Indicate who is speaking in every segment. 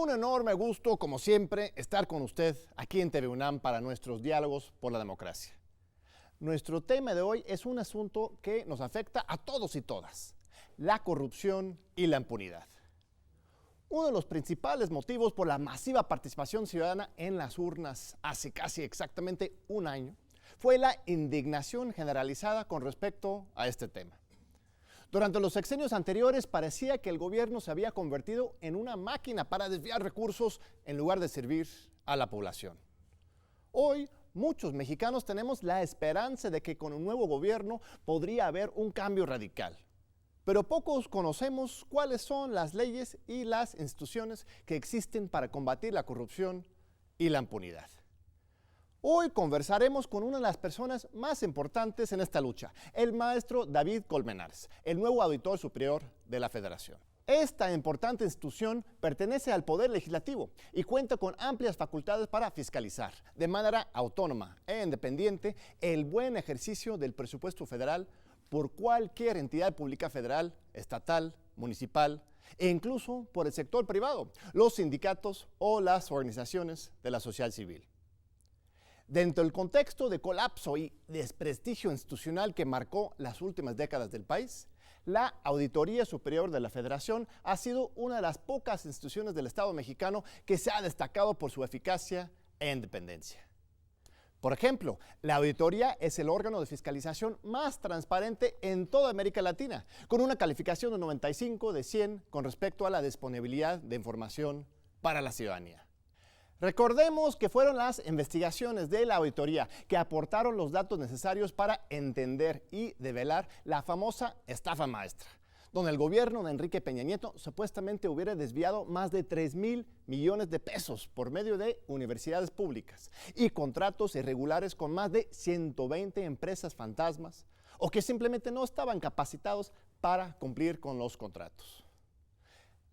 Speaker 1: Un enorme gusto, como siempre, estar con usted aquí en TV UNAM para nuestros diálogos por la democracia. Nuestro tema de hoy es un asunto que nos afecta a todos y todas: la corrupción y la impunidad. Uno de los principales motivos por la masiva participación ciudadana en las urnas hace casi exactamente un año fue la indignación generalizada con respecto a este tema. Durante los sexenios anteriores parecía que el gobierno se había convertido en una máquina para desviar recursos en lugar de servir a la población. Hoy, muchos mexicanos tenemos la esperanza de que con un nuevo gobierno podría haber un cambio radical. Pero pocos conocemos cuáles son las leyes y las instituciones que existen para combatir la corrupción y la impunidad. Hoy conversaremos con una de las personas más importantes en esta lucha, el maestro David Colmenares, el nuevo auditor superior de la Federación. Esta importante institución pertenece al Poder Legislativo y cuenta con amplias facultades para fiscalizar, de manera autónoma e independiente, el buen ejercicio del presupuesto federal por cualquier entidad pública federal, estatal, municipal e incluso por el sector privado, los sindicatos o las organizaciones de la sociedad civil. Dentro del contexto de colapso y desprestigio institucional que marcó las últimas décadas del país, la Auditoría Superior de la Federación ha sido una de las pocas instituciones del Estado mexicano que se ha destacado por su eficacia e independencia. Por ejemplo, la auditoría es el órgano de fiscalización más transparente en toda América Latina, con una calificación de 95 de 100 con respecto a la disponibilidad de información para la ciudadanía. Recordemos que fueron las investigaciones de la auditoría que aportaron los datos necesarios para entender y develar la famosa estafa maestra, donde el gobierno de Enrique Peña Nieto supuestamente hubiera desviado más de 3,000 millones de pesos por medio de universidades públicas y contratos irregulares con más de 120 empresas fantasmas o que simplemente no estaban capacitados para cumplir con los contratos.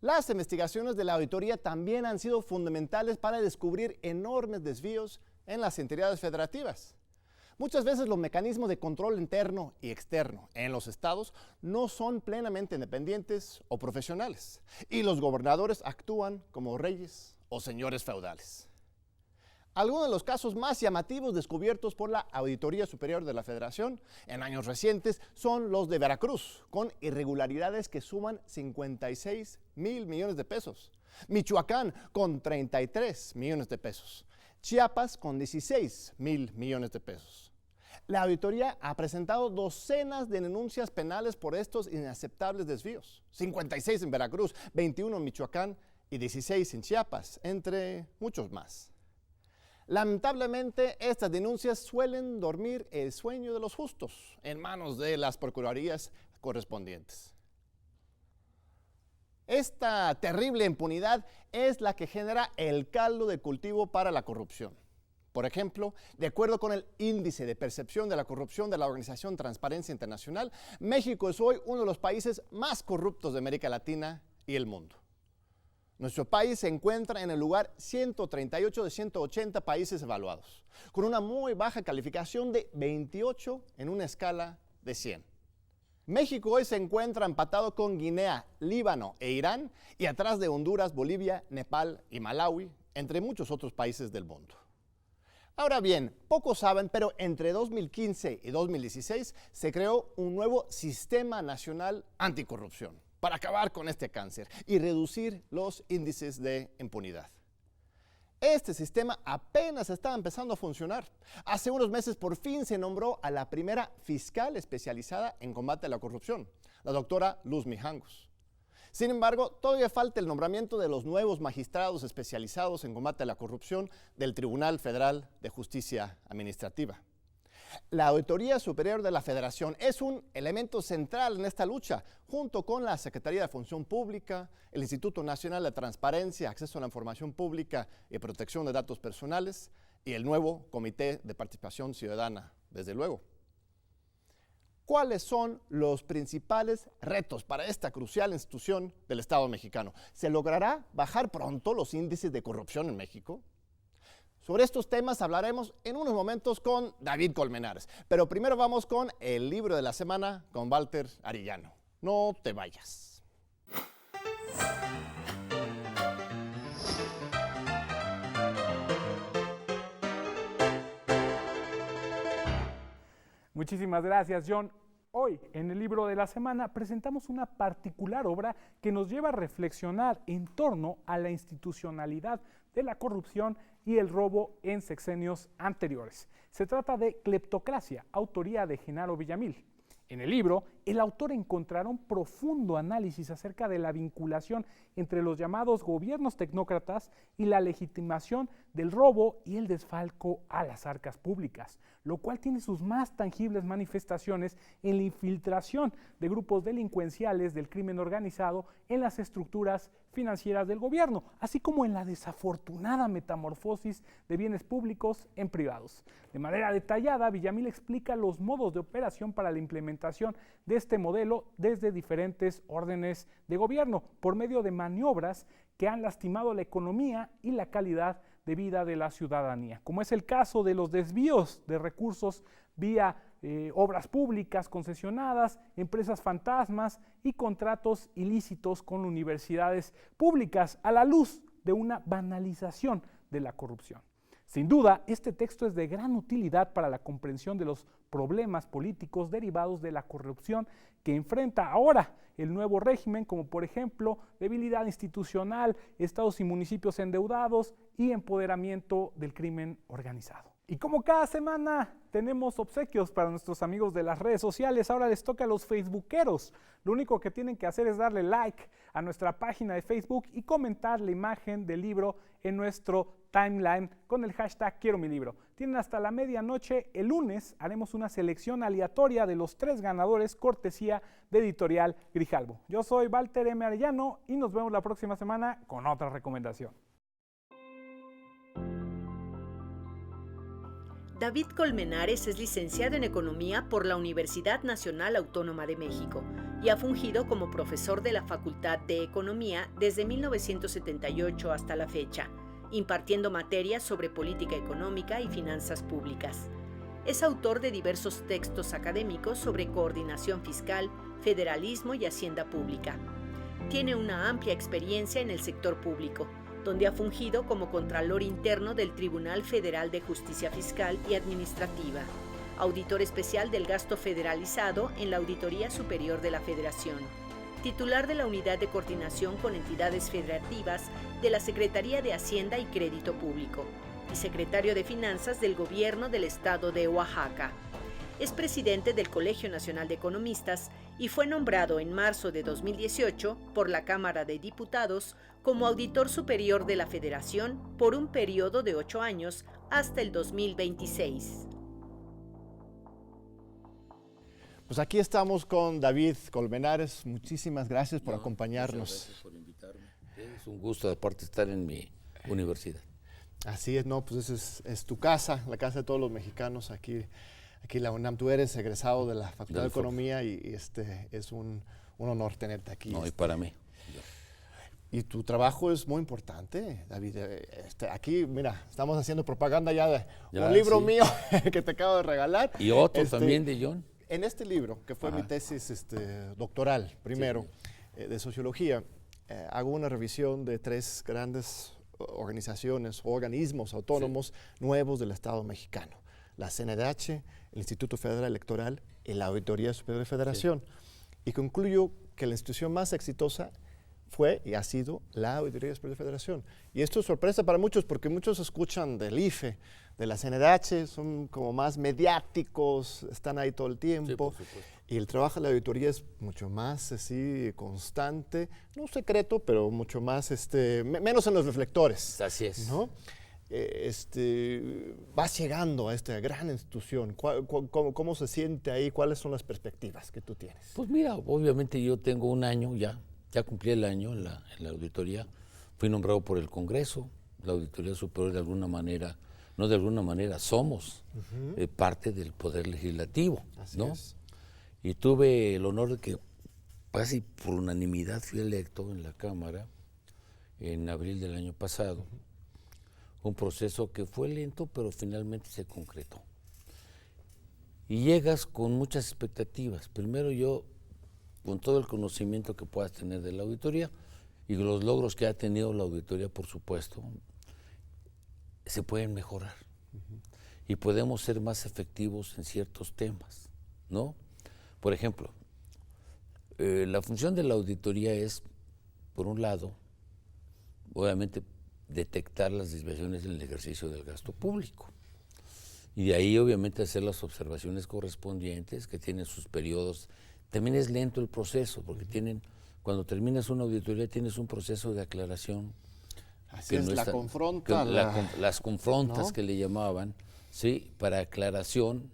Speaker 1: Las investigaciones de la auditoría también han sido fundamentales para descubrir enormes desvíos en las entidades federativas. Muchas veces los mecanismos de control interno y externo en los estados no son plenamente independientes o profesionales, y los gobernadores actúan como reyes o señores feudales. Algunos de los casos más llamativos descubiertos por la Auditoría Superior de la Federación en años recientes son los de Veracruz, con irregularidades que suman 56,000 millones de pesos. Michoacán, con 33 millones de pesos. Chiapas, con 16,000 millones de pesos. La auditoría ha presentado docenas de denuncias penales por estos inaceptables desvíos. 56 en Veracruz, 21 en Michoacán y 16 en Chiapas, entre muchos más. Lamentablemente, estas denuncias suelen dormir el sueño de los justos en manos de las procuradurías correspondientes. Esta terrible impunidad es la que genera el caldo de cultivo para la corrupción. Por ejemplo, de acuerdo con el Índice de Percepción de la Corrupción de la Organización Transparencia Internacional, México es hoy uno de los países más corruptos de América Latina y el mundo. Nuestro país se encuentra en el lugar 138 de 180 países evaluados, con una muy baja calificación de 28 en una escala de 100. México hoy se encuentra empatado con Guinea, Líbano e Irán, y atrás de Honduras, Bolivia, Nepal y Malawi, entre muchos otros países del mundo. Ahora bien, pocos saben, pero entre 2015 y 2016 se creó un nuevo Sistema Nacional Anticorrupción para acabar con este cáncer y reducir los índices de impunidad. Este sistema apenas está empezando a funcionar. Hace unos meses por fin se nombró a la primera fiscal especializada en combate a la corrupción, la doctora Luz Mijangos. Sin embargo, todavía falta el nombramiento de los nuevos magistrados especializados en combate a la corrupción del Tribunal Federal de Justicia Administrativa. La Auditoría Superior de la Federación es un elemento central en esta lucha, junto con la Secretaría de Función Pública, el Instituto Nacional de Transparencia, Acceso a la Información Pública y Protección de Datos Personales y el nuevo Comité de Participación Ciudadana, desde luego. ¿Cuáles son los principales retos para esta crucial institución del Estado mexicano? ¿Se logrará bajar pronto los índices de corrupción en México? Sobre estos temas hablaremos en unos momentos con David Colmenares, pero primero vamos con el libro de la semana con Walter Arellano. No te vayas.
Speaker 2: Muchísimas gracias, John. Hoy, en el libro de la semana, presentamos una particular obra que nos lleva a reflexionar en torno a la institucionalidad de la corrupción y el robo en sexenios anteriores. Se trata de Cleptocracia, autoría de Genaro Villamil. En el libro, el autor encontrará un profundo análisis acerca de la vinculación entre los llamados gobiernos tecnócratas y la legitimación del robo y el desfalco a las arcas públicas, lo cual tiene sus más tangibles manifestaciones en la infiltración de grupos delincuenciales del crimen organizado en las estructuras financieras del gobierno, así como en la desafortunada metamorfosis de bienes públicos en privados. De manera detallada, Villamil explica los modos de operación para la implementación de este modelo desde diferentes órdenes de gobierno, por medio de maniobras que han lastimado la economía y la calidad de vida de la ciudadanía, como es el caso de los desvíos de recursos vía obras públicas concesionadas, empresas fantasmas y contratos ilícitos con universidades públicas, a la luz de una banalización de la corrupción. Sin duda, este texto es de gran utilidad para la comprensión de los problemas políticos derivados de la corrupción que enfrenta ahora el nuevo régimen, como por ejemplo debilidad institucional, estados y municipios endeudados y empoderamiento del crimen organizado. Y como cada semana tenemos obsequios para nuestros amigos de las redes sociales, ahora les toca a los facebookeros. Lo único que tienen que hacer es darle like a nuestra página de Facebook y comentar la imagen del libro en nuestro timeline con el hashtag Quiero mi libro. Tienen hasta la medianoche. El lunes haremos una selección aleatoria de los 3 ganadores, cortesía de Editorial Grijalbo. Yo soy Walter M. Arellano y nos vemos la próxima semana con otra recomendación.
Speaker 3: David Colmenares es licenciado en Economía por la Universidad Nacional Autónoma de México y ha fungido como profesor de la Facultad de Economía desde 1978 hasta la fecha, impartiendo materias sobre política económica y finanzas públicas. Es autor de diversos textos académicos sobre coordinación fiscal, federalismo y hacienda pública. Tiene una amplia experiencia en el sector público, donde ha fungido como Contralor Interno del Tribunal Federal de Justicia Fiscal y Administrativa, auditor especial del gasto federalizado en la Auditoría Superior de la Federación, titular de la Unidad de Coordinación con Entidades Federativas de la Secretaría de Hacienda y Crédito Público, y secretario de Finanzas del Gobierno del Estado de Oaxaca. Es presidente del Colegio Nacional de Economistas y fue nombrado en marzo de 2018 por la Cámara de Diputados como Auditor Superior de la Federación por un periodo de 8 años hasta el 2026.
Speaker 1: Pues aquí estamos con David Colmenares. Muchísimas gracias por acompañarnos.
Speaker 4: Muchas gracias por invitarme. Es un gusto, aparte, estar en mi universidad.
Speaker 1: Así es, no, pues es tu casa, la casa de todos los mexicanos aquí la UNAM. Tú eres egresado de la Facultad de Economía y es un honor tenerte aquí.
Speaker 4: No, y para mí.
Speaker 1: Y tu trabajo es muy importante, David. Aquí, mira, estamos haciendo propaganda ya de un libro mío que te acabo de regalar.
Speaker 4: Y otro también de John.
Speaker 1: En este libro, que fue mi tesis doctoral, primero, de sociología, hago una revisión de 3 grandes organizaciones, organismos autónomos nuevos del Estado mexicano. La CNDH, el Instituto Federal Electoral y la Auditoría Superior de Federación. Y concluyo que la institución más exitosa fue y ha sido la Auditoría Superior de Federación. Y esto es sorpresa para muchos, porque muchos escuchan del IFE, de la CNDH, son como más mediáticos, están ahí todo el tiempo.
Speaker 4: Sí,
Speaker 1: y el trabajo de la auditoría es mucho más así constante, no secreto, pero mucho más, menos en los reflectores.
Speaker 4: Así es.
Speaker 1: ¿No? Vas llegando a esta gran institución. ¿Cómo se siente ahí? ¿Cuáles son las perspectivas que tú tienes?
Speaker 4: Pues mira, obviamente yo tengo un año ya cumplí el año en la auditoría. Fui nombrado por el Congreso, la Auditoría Superior de alguna manera, no de alguna manera, somos parte del Poder Legislativo,
Speaker 1: Así
Speaker 4: ¿no?
Speaker 1: es.
Speaker 4: Y tuve el honor de que casi por unanimidad fui electo en la Cámara en abril del año pasado. Un proceso que fue lento, pero finalmente se concretó. Y llegas con muchas expectativas. Primero yo, con todo el conocimiento que puedas tener de la auditoría y los logros que ha tenido la auditoría, por supuesto, se pueden mejorar. y podemos ser más efectivos en ciertos temas, ¿no? Por ejemplo, la función de la auditoría es, por un lado, obviamente, detectar las desviaciones en el ejercicio del gasto público. Y de ahí, obviamente, hacer las observaciones correspondientes, que tienen sus periodos. También es lento el proceso, porque cuando terminas una auditoría, tienes un proceso de aclaración.
Speaker 1: Así es, la confronta.
Speaker 4: Las confrontas, ¿no?,
Speaker 1: ¿no?,
Speaker 4: que le llamaban, ¿sí?, para aclaración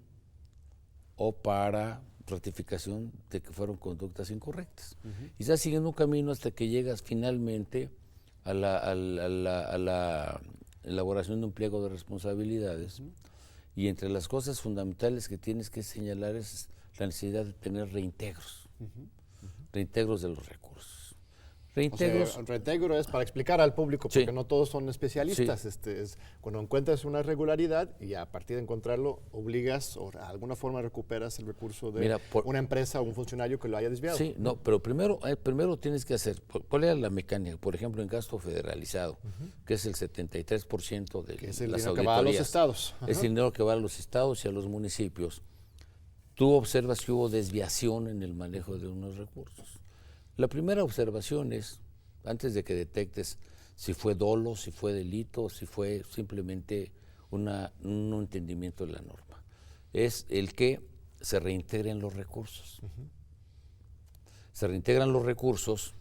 Speaker 4: o para ratificación de que fueron conductas incorrectas. Y estás siguiendo un camino hasta que llegas finalmente a la elaboración de un pliego de responsabilidades. Y entre las cosas fundamentales que tienes que señalar es la necesidad de tener reintegros, reintegros de los recursos. Reintegros.
Speaker 1: O sea, el reintegro es para explicar al público, porque
Speaker 4: Sí.
Speaker 1: no todos son especialistas.
Speaker 4: Sí.
Speaker 1: Es cuando encuentras una irregularidad y a partir de encontrarlo obligas o de alguna forma recuperas el recurso de una empresa o un funcionario que lo haya desviado.
Speaker 4: Sí, no, pero primero tienes que hacer, ¿cuál era la mecánica? Por ejemplo, en gasto federalizado, que es el 73% de
Speaker 1: Que es el
Speaker 4: las
Speaker 1: dinero que va a los
Speaker 4: auditorías.
Speaker 1: estados.
Speaker 4: Es el dinero que va a los estados y a los municipios. Tú observas que hubo desviación en el manejo de unos recursos. La primera observación es, antes de que detectes si fue dolo, si fue delito, si fue simplemente un entendimiento de la norma, es el que se reintegren los recursos. Se reintegran los recursos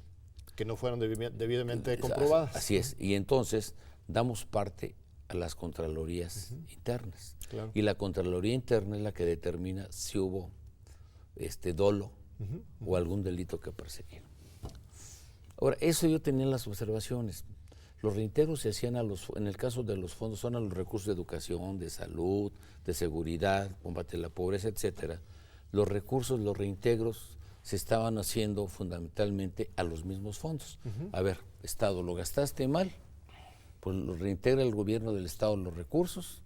Speaker 1: Que no fueron debidamente comprobadas.
Speaker 4: Así es, y entonces damos parte a las contralorías internas.
Speaker 1: Claro.
Speaker 4: Y la Contraloría Interna es la que determina si hubo dolo o algún delito que perseguir. Ahora, eso yo tenía en las observaciones. Los reintegros se hacían en el caso de los fondos, son a los recursos de educación, de salud, de seguridad, combate a la pobreza, etcétera. Los reintegros se estaban haciendo fundamentalmente a los mismos fondos. A ver, Estado, ¿lo gastaste mal? Pues lo reintegra el gobierno del Estado los recursos,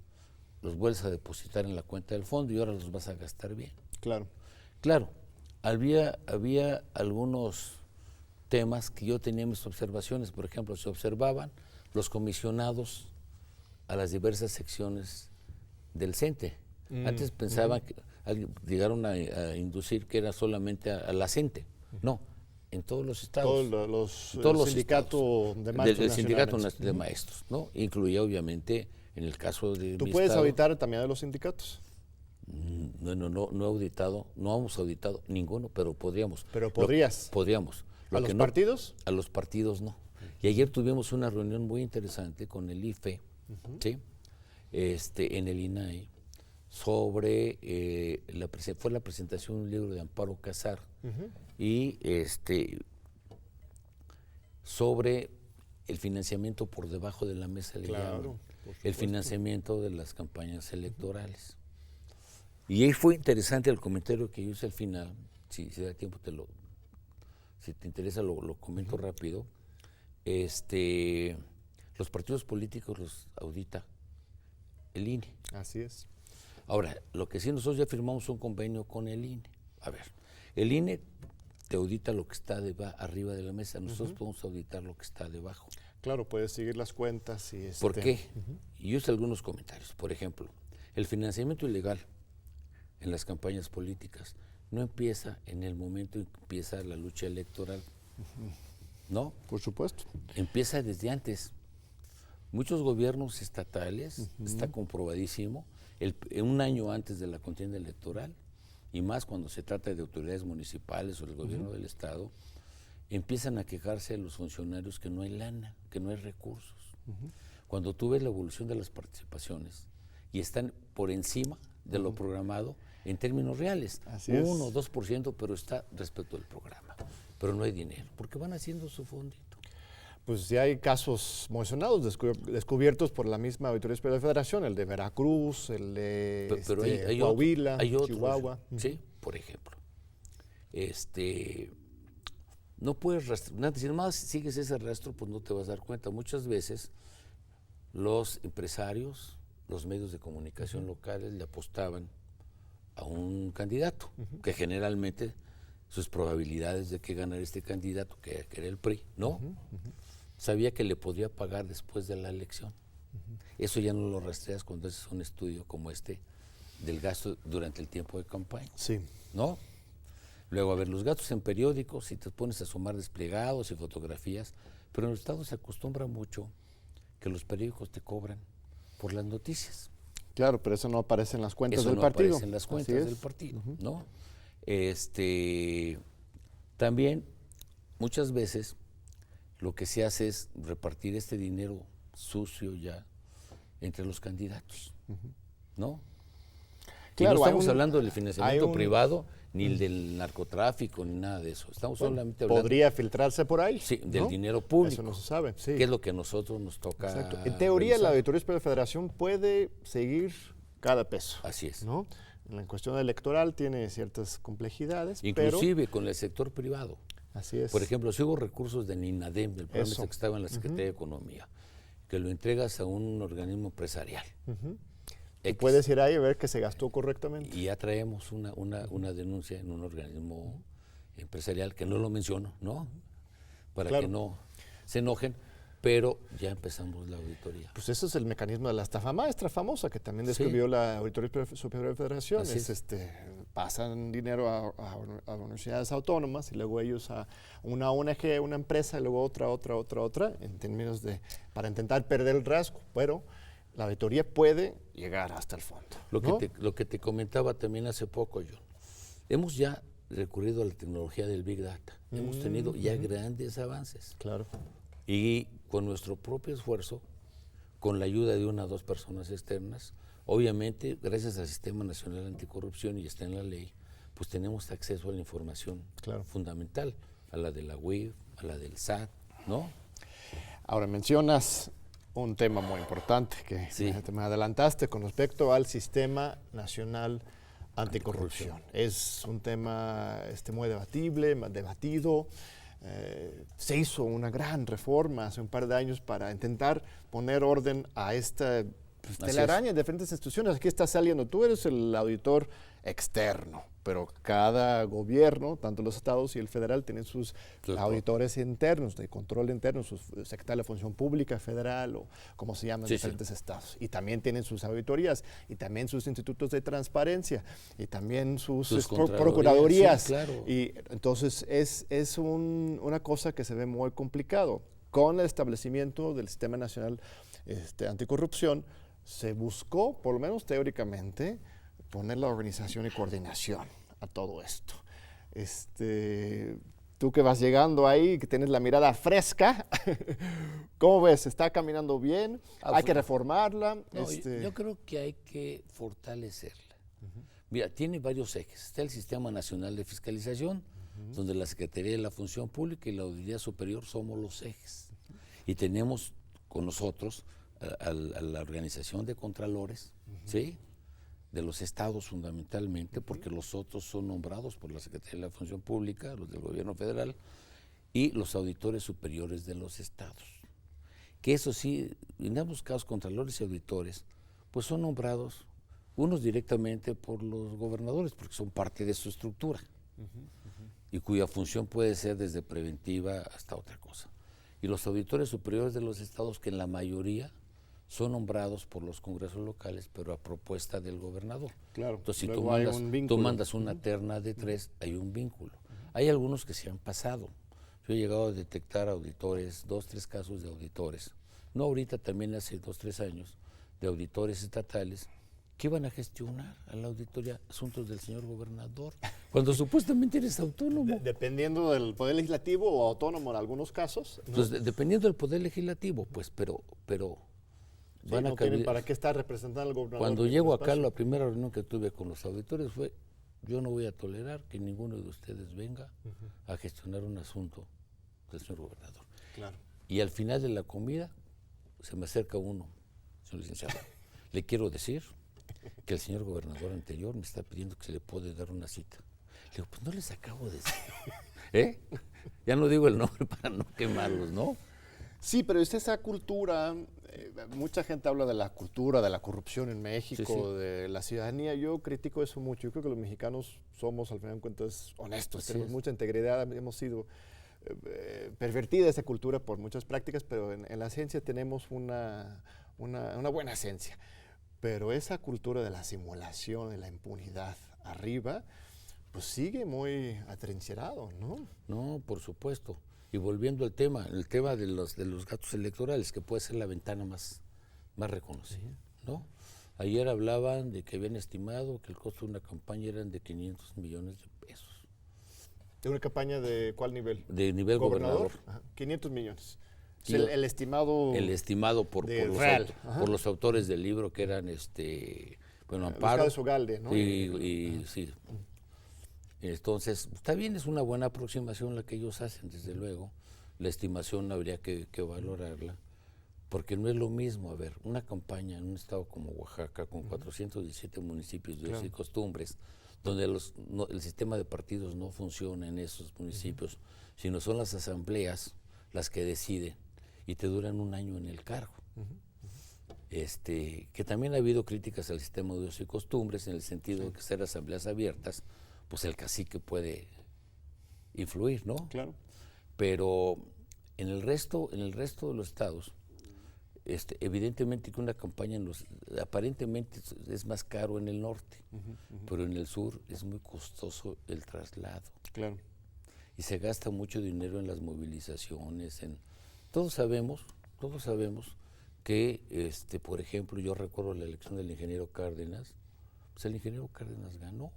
Speaker 4: los vuelves a depositar en la cuenta del fondo y ahora los vas a gastar bien.
Speaker 1: Claro.
Speaker 4: Claro, había algunos temas que yo tenía en mis observaciones. Por ejemplo, se observaban los comisionados a las diversas secciones del CENTE. Antes pensaban que llegaron a inducir que era solamente a la CENTE. No, en todos los estados.
Speaker 1: Todos los sindicatos de maestros.
Speaker 4: Del sindicato de maestros, ¿no? Incluía, obviamente, en el caso de
Speaker 1: ¿Tú
Speaker 4: mi
Speaker 1: puedes
Speaker 4: estado,
Speaker 1: auditar también a los sindicatos?
Speaker 4: No he auditado, no hemos auditado ninguno, pero podríamos.
Speaker 1: Pero podrías.
Speaker 4: Podríamos.
Speaker 1: ¿A los partidos?
Speaker 4: A los partidos no. Y ayer tuvimos una reunión muy interesante con el IFE, ¿sí? En el INAI, sobre, fue la presentación de un libro de Amparo Casar, y sobre el financiamiento por debajo de la mesa, le llaman, el financiamiento de las campañas electorales. Y ahí fue interesante el comentario que yo hice al final, si da tiempo si te interesa lo comento rápido. Los partidos políticos los audita el INE.
Speaker 1: Así es.
Speaker 4: Ahora, lo que sí, nosotros ya firmamos un convenio con el INE. A ver, el INE te audita lo que está arriba de la mesa, nosotros podemos auditar lo que está debajo.
Speaker 1: Claro, puedes seguir las cuentas y
Speaker 4: ¿Por qué? Y yo hice algunos comentarios. Por ejemplo, el financiamiento ilegal en las campañas políticas no empieza en el momento en que empieza la lucha electoral, ¿no?
Speaker 1: Por supuesto.
Speaker 4: Empieza desde antes. Muchos gobiernos estatales, está comprobadísimo, un año antes de la contienda electoral, y más cuando se trata de autoridades municipales o del gobierno del Estado, empiezan a quejarse de los funcionarios que no hay lana, que no hay recursos. Cuando tú ves la evolución de las participaciones y están por encima de lo programado en términos reales, 1 o 2%, pero está respecto al programa. Pero no hay dinero, porque van haciendo su fondito.
Speaker 1: Pues ya hay casos mencionados, descubiertos por la misma Auditoría Superior de la Federación, el de Veracruz, el de
Speaker 4: Pero hay
Speaker 1: Coahuila,
Speaker 4: hay otros,
Speaker 1: Chihuahua.
Speaker 4: Sí, por ejemplo. No puedes rastrear, si nomás sigues ese rastro, pues no te vas a dar cuenta. Muchas veces los empresarios, los medios de comunicación locales le apostaban a un candidato, que generalmente sus probabilidades de que ganara este candidato, que era el PRI, ¿no? Sabía que le podía pagar después de la elección. Eso ya no lo rastreas cuando haces un estudio como este del gasto durante el tiempo de campaña.
Speaker 1: Sí.
Speaker 4: ¿No? Luego, a ver, los gastos en periódicos, si te pones a sumar desplegados y fotografías, pero en el Estado se acostumbra mucho que los periódicos te cobran por las noticias.
Speaker 1: Claro, pero eso no aparece en las cuentas
Speaker 4: Eso
Speaker 1: del
Speaker 4: no
Speaker 1: partido.
Speaker 4: aparece en las cuentas del partido, ¿no? También, muchas veces, lo que se hace es repartir este dinero sucio ya entre los candidatos, ¿no?
Speaker 1: Claro,
Speaker 4: y no
Speaker 1: hay
Speaker 4: estamos
Speaker 1: un-
Speaker 4: hablando del financiamiento
Speaker 1: hay un-
Speaker 4: privado, ni el del narcotráfico, ni nada de eso. Estamos solamente hablando
Speaker 1: ¿Podría filtrarse por ahí?
Speaker 4: sí, del
Speaker 1: ¿no?
Speaker 4: dinero público,
Speaker 1: Eso no se sabe, sí.
Speaker 4: que es lo que a nosotros nos toca
Speaker 1: Exacto. En teoría, la
Speaker 4: revisar.
Speaker 1: Auditoría Superior de la Federación puede seguir cada peso.
Speaker 4: Así es.
Speaker 1: ¿No? En la cuestión electoral tiene ciertas complejidades,
Speaker 4: Inclusive con el sector privado.
Speaker 1: pero así es.
Speaker 4: Por ejemplo, si hubo recursos de NINADEM, del programa
Speaker 1: Eso.
Speaker 4: que estaba en la Secretaría de Economía, que lo entregas a un organismo empresarial.
Speaker 1: Y
Speaker 4: X,
Speaker 1: puedes ir ahí a ver que se gastó correctamente.
Speaker 4: y ya traemos una denuncia en un organismo empresarial, que no lo menciono, ¿no? Para
Speaker 1: Claro.
Speaker 4: que no se enojen, pero ya empezamos la auditoría.
Speaker 1: Pues ese es el mecanismo de la estafa maestra famosa que también
Speaker 4: Sí.
Speaker 1: descubrió la Auditoría Superior de la Federación.
Speaker 4: Así
Speaker 1: Es,
Speaker 4: es.
Speaker 1: pasan dinero a universidades autónomas y luego ellos a una ONG, una empresa, y luego otra, en términos de, para intentar perder el rasgo. Pero la auditoría puede llegar hasta el fondo.
Speaker 4: Lo
Speaker 1: ¿no?
Speaker 4: lo que te comentaba también hace poco, John. Hemos ya recurrido a la tecnología del Big Data. Hemos tenido ya grandes avances.
Speaker 1: Claro.
Speaker 4: Y con nuestro propio esfuerzo, con la ayuda de una o dos personas externas, obviamente, gracias al Sistema Nacional Anticorrupción y está en la ley, pues tenemos acceso a la información
Speaker 1: Claro.
Speaker 4: fundamental, a la de la UIF, a la del SAT, ¿no?
Speaker 1: Ahora mencionas un tema muy importante que
Speaker 4: Sí.
Speaker 1: me adelantaste con respecto al Sistema Nacional Anticorrupción. Es un tema muy debatido. Se hizo una gran reforma hace un par de años para intentar poner orden a esta
Speaker 4: Así
Speaker 1: telaraña de diferentes instituciones. Aquí está saliendo, tú eres el auditor externo, pero cada gobierno, tanto los estados y el federal, tienen sus
Speaker 4: Sus
Speaker 1: auditores internos, de control interno, sus secretaria de la Función Pública Federal o como se llaman en
Speaker 4: Sí,
Speaker 1: diferentes estados. Y también tienen sus auditorías, y también sus institutos de transparencia, y también sus
Speaker 4: Contralorías,
Speaker 1: procuradurías.
Speaker 4: sí, claro.
Speaker 1: Y entonces es una cosa que se ve muy complicado. Con el establecimiento del Sistema Nacional Anticorrupción, se buscó, por lo menos teóricamente, poner la organización y coordinación a todo esto. Tú que vas llegando ahí, que tienes la mirada fresca, ¿cómo ves? ¿Está caminando bien? ¿Hay que reformarla?
Speaker 4: No, yo creo que hay que fortalecerla. Mira, tiene varios ejes. Está el Sistema Nacional de Fiscalización, donde la Secretaría de la Función Pública y la Auditoría Superior somos los ejes. Y tenemos con nosotros a la Organización de Contralores, ¿sí? De los estados fundamentalmente, porque los otros son nombrados por la Secretaría de la Función Pública, los del gobierno federal, y los auditores superiores de los estados. Que eso sí, en ambos casos, contralores y auditores, pues son nombrados unos directamente por los gobernadores, porque son parte de su estructura, y cuya función puede ser desde preventiva hasta otra cosa. Y los auditores superiores de los estados, que en la mayoría son nombrados por los congresos locales, pero a propuesta del gobernador.
Speaker 1: Claro,
Speaker 4: Entonces, si
Speaker 1: luego hay un
Speaker 4: tú
Speaker 1: vínculo.
Speaker 4: mandas una terna de 3, hay un vínculo. Hay algunos que se han pasado. Yo he llegado a detectar auditores, 2, 3 casos de auditores, no ahorita, también hace 2, 3 años, de auditores estatales que iban a gestionar a la auditoría asuntos del señor gobernador, cuando supuestamente eres autónomo.
Speaker 1: Dependiendo del Poder Legislativo o autónomo en algunos casos. ¿no?
Speaker 4: Entonces, dependiendo del poder legislativo, pues, pero
Speaker 1: Sí,
Speaker 4: van a
Speaker 1: no tienen
Speaker 4: caber-
Speaker 1: para qué estar representando al gobernador.
Speaker 4: Cuando
Speaker 1: en
Speaker 4: llego
Speaker 1: el
Speaker 4: acá,
Speaker 1: espacio.
Speaker 4: la primera reunión que tuve con los auditores fue: yo no voy a tolerar que ninguno de ustedes venga a gestionar un asunto del señor gobernador.
Speaker 1: Claro.
Speaker 4: Y al final de la comida se me acerca uno, señor licenciado, le quiero decir que el señor gobernador anterior me está pidiendo que se le puede dar una cita. Le digo, pues no les acabo de decir. ¿Eh? Ya no digo el nombre para no quemarlos, ¿no?
Speaker 1: Sí, pero es esa cultura, mucha gente habla de la cultura, de la corrupción en México,
Speaker 4: Sí, sí.
Speaker 1: de la ciudadanía. Yo critico eso mucho. Yo creo que los mexicanos somos, al final de cuentas, honestos,
Speaker 4: Así
Speaker 1: tenemos
Speaker 4: es.
Speaker 1: mucha integridad, hemos sido pervertida esa cultura por muchas prácticas, pero en la ciencia tenemos una buena esencia. Pero esa cultura de la simulación, de la impunidad arriba, pues sigue muy atrincherado, ¿no?
Speaker 4: No, por supuesto. Y volviendo al tema, el tema de los gastos electorales, que puede ser la ventana más reconocida, ¿no? Ayer hablaban de que habían estimado que el costo de una campaña eran de 500 millones de pesos.
Speaker 1: ¿De una campaña de cuál nivel?
Speaker 4: De nivel gobernador.
Speaker 1: Ajá, 500 millones.
Speaker 4: Sí,
Speaker 1: el estimado...
Speaker 4: El estimado por los autores del libro, que eran, Amparo.
Speaker 1: Los Ugalde, ¿no?
Speaker 4: Sí. Entonces, está bien, es una buena aproximación la que ellos hacen, desde luego. La estimación habría que valorarla, porque no es lo mismo, una campaña en un estado como Oaxaca, con 417 municipios de usos y costumbres, donde el sistema de partidos no funciona en esos municipios, sino son las asambleas las que deciden, y te duran un año en el cargo. Que también ha habido críticas al sistema de usos y costumbres, en el sentido de que ser asambleas abiertas, pues el cacique puede influir, ¿no?
Speaker 1: Claro.
Speaker 4: Pero en el resto de los estados, evidentemente que una campaña aparentemente es más caro en el norte, pero en el sur es muy costoso el traslado.
Speaker 1: Claro.
Speaker 4: Y se gasta mucho dinero en las movilizaciones, todos sabemos que, por ejemplo, yo recuerdo la elección del ingeniero Cárdenas, pues el ingeniero Cárdenas ganó.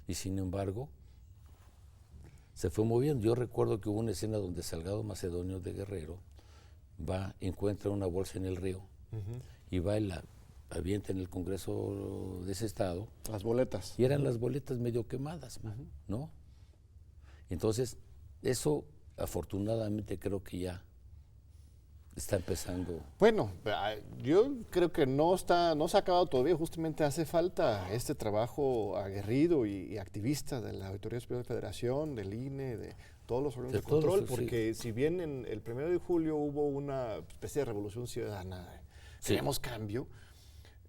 Speaker 4: Y sin embargo, se fue moviendo. Yo recuerdo que hubo una escena donde Salgado Macedonio de Guerrero encuentra una bolsa en el río y va y la avienta en el Congreso de ese estado.
Speaker 1: Las boletas.
Speaker 4: Y eran las boletas medio quemadas, ¿no? Entonces, eso afortunadamente creo que ya está empezando.
Speaker 1: Bueno, yo creo que no se ha acabado todavía. Justamente hace falta este trabajo aguerrido y activista de la Auditoría Superior de Federación, del INE, de todos los órganos de control, porque si bien en el 1 de julio hubo una especie de revolución ciudadana, queremos cambio,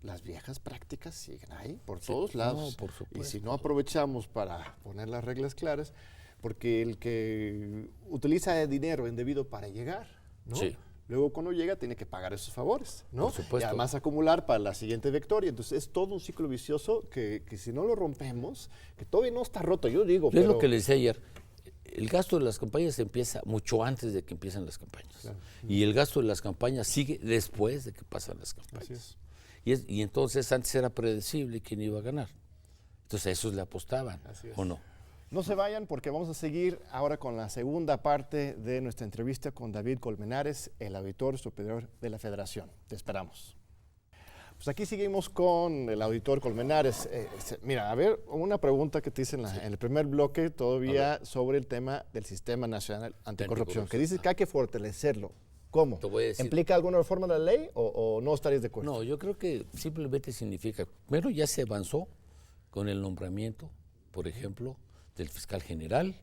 Speaker 1: las viejas prácticas siguen ahí, por todos lados.
Speaker 4: No, por supuesto.
Speaker 1: Y si no aprovechamos para poner las reglas claras, porque el que utiliza dinero indebido para llegar, ¿no?
Speaker 4: Sí.
Speaker 1: Luego cuando llega tiene que pagar esos favores, ¿no?
Speaker 4: Por supuesto.
Speaker 1: Y además acumular para la siguiente victoria. Entonces es todo un ciclo vicioso que si no lo rompemos, que todavía no está roto, yo digo.
Speaker 4: Es lo que le decía ayer, el gasto de las campañas empieza mucho antes de que empiecen las campañas. Claro. Y el gasto de las campañas sigue después de que pasan las campañas.
Speaker 1: Así es.
Speaker 4: Y entonces antes era predecible quién iba a ganar. Entonces a esos le apostaban, ¿o no?
Speaker 1: No se vayan porque vamos a seguir ahora con la segunda parte de nuestra entrevista con David Colmenares, el auditor superior de la Federación. Te esperamos. Pues aquí seguimos con el auditor Colmenares. Mira, a ver, una pregunta que te hice en el primer bloque todavía sobre el tema del Sistema Nacional Anticorrupción, que dices que hay que fortalecerlo. ¿Cómo?
Speaker 4: Te voy a decir.
Speaker 1: ¿Implica alguna reforma de la ley o no estarías de acuerdo?
Speaker 4: No, yo creo que simplemente significa, primero ya se avanzó con el nombramiento, por ejemplo, del fiscal general,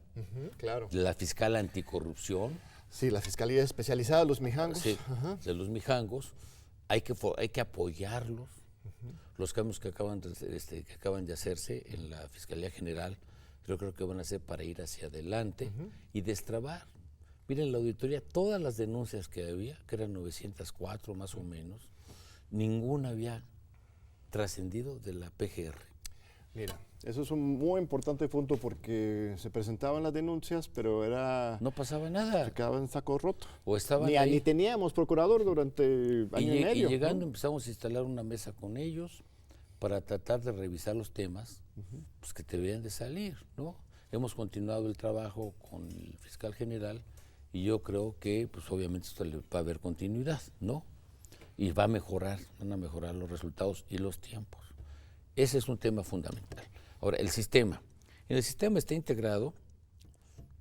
Speaker 1: claro,
Speaker 4: de la fiscal anticorrupción.
Speaker 1: Sí, la Fiscalía Especializada de los Mijangos.
Speaker 4: Sí, de los Mijangos. Hay que apoyarlos. Los cambios que acaban de hacerse en la Fiscalía General, yo creo que van a ser para ir hacia adelante y destrabar. Miren, la auditoría, todas las denuncias que había, que eran 904 más o menos, ninguna había trascendido de la PGR.
Speaker 1: Mira, eso es un muy importante punto porque se presentaban las denuncias, pero
Speaker 4: no pasaba nada.
Speaker 1: Se quedaba en saco roto.
Speaker 4: O estaban
Speaker 1: ni teníamos procurador durante año y medio.
Speaker 4: Y llegando empezamos a instalar una mesa con ellos para tratar de revisar los temas pues, que deberían de salir, ¿no? Hemos continuado el trabajo con el fiscal general y yo creo que, pues obviamente esto va a haber continuidad, ¿no? Y van a mejorar los resultados y los tiempos. Ese es un tema fundamental. Ahora, el sistema. En el sistema está integrado,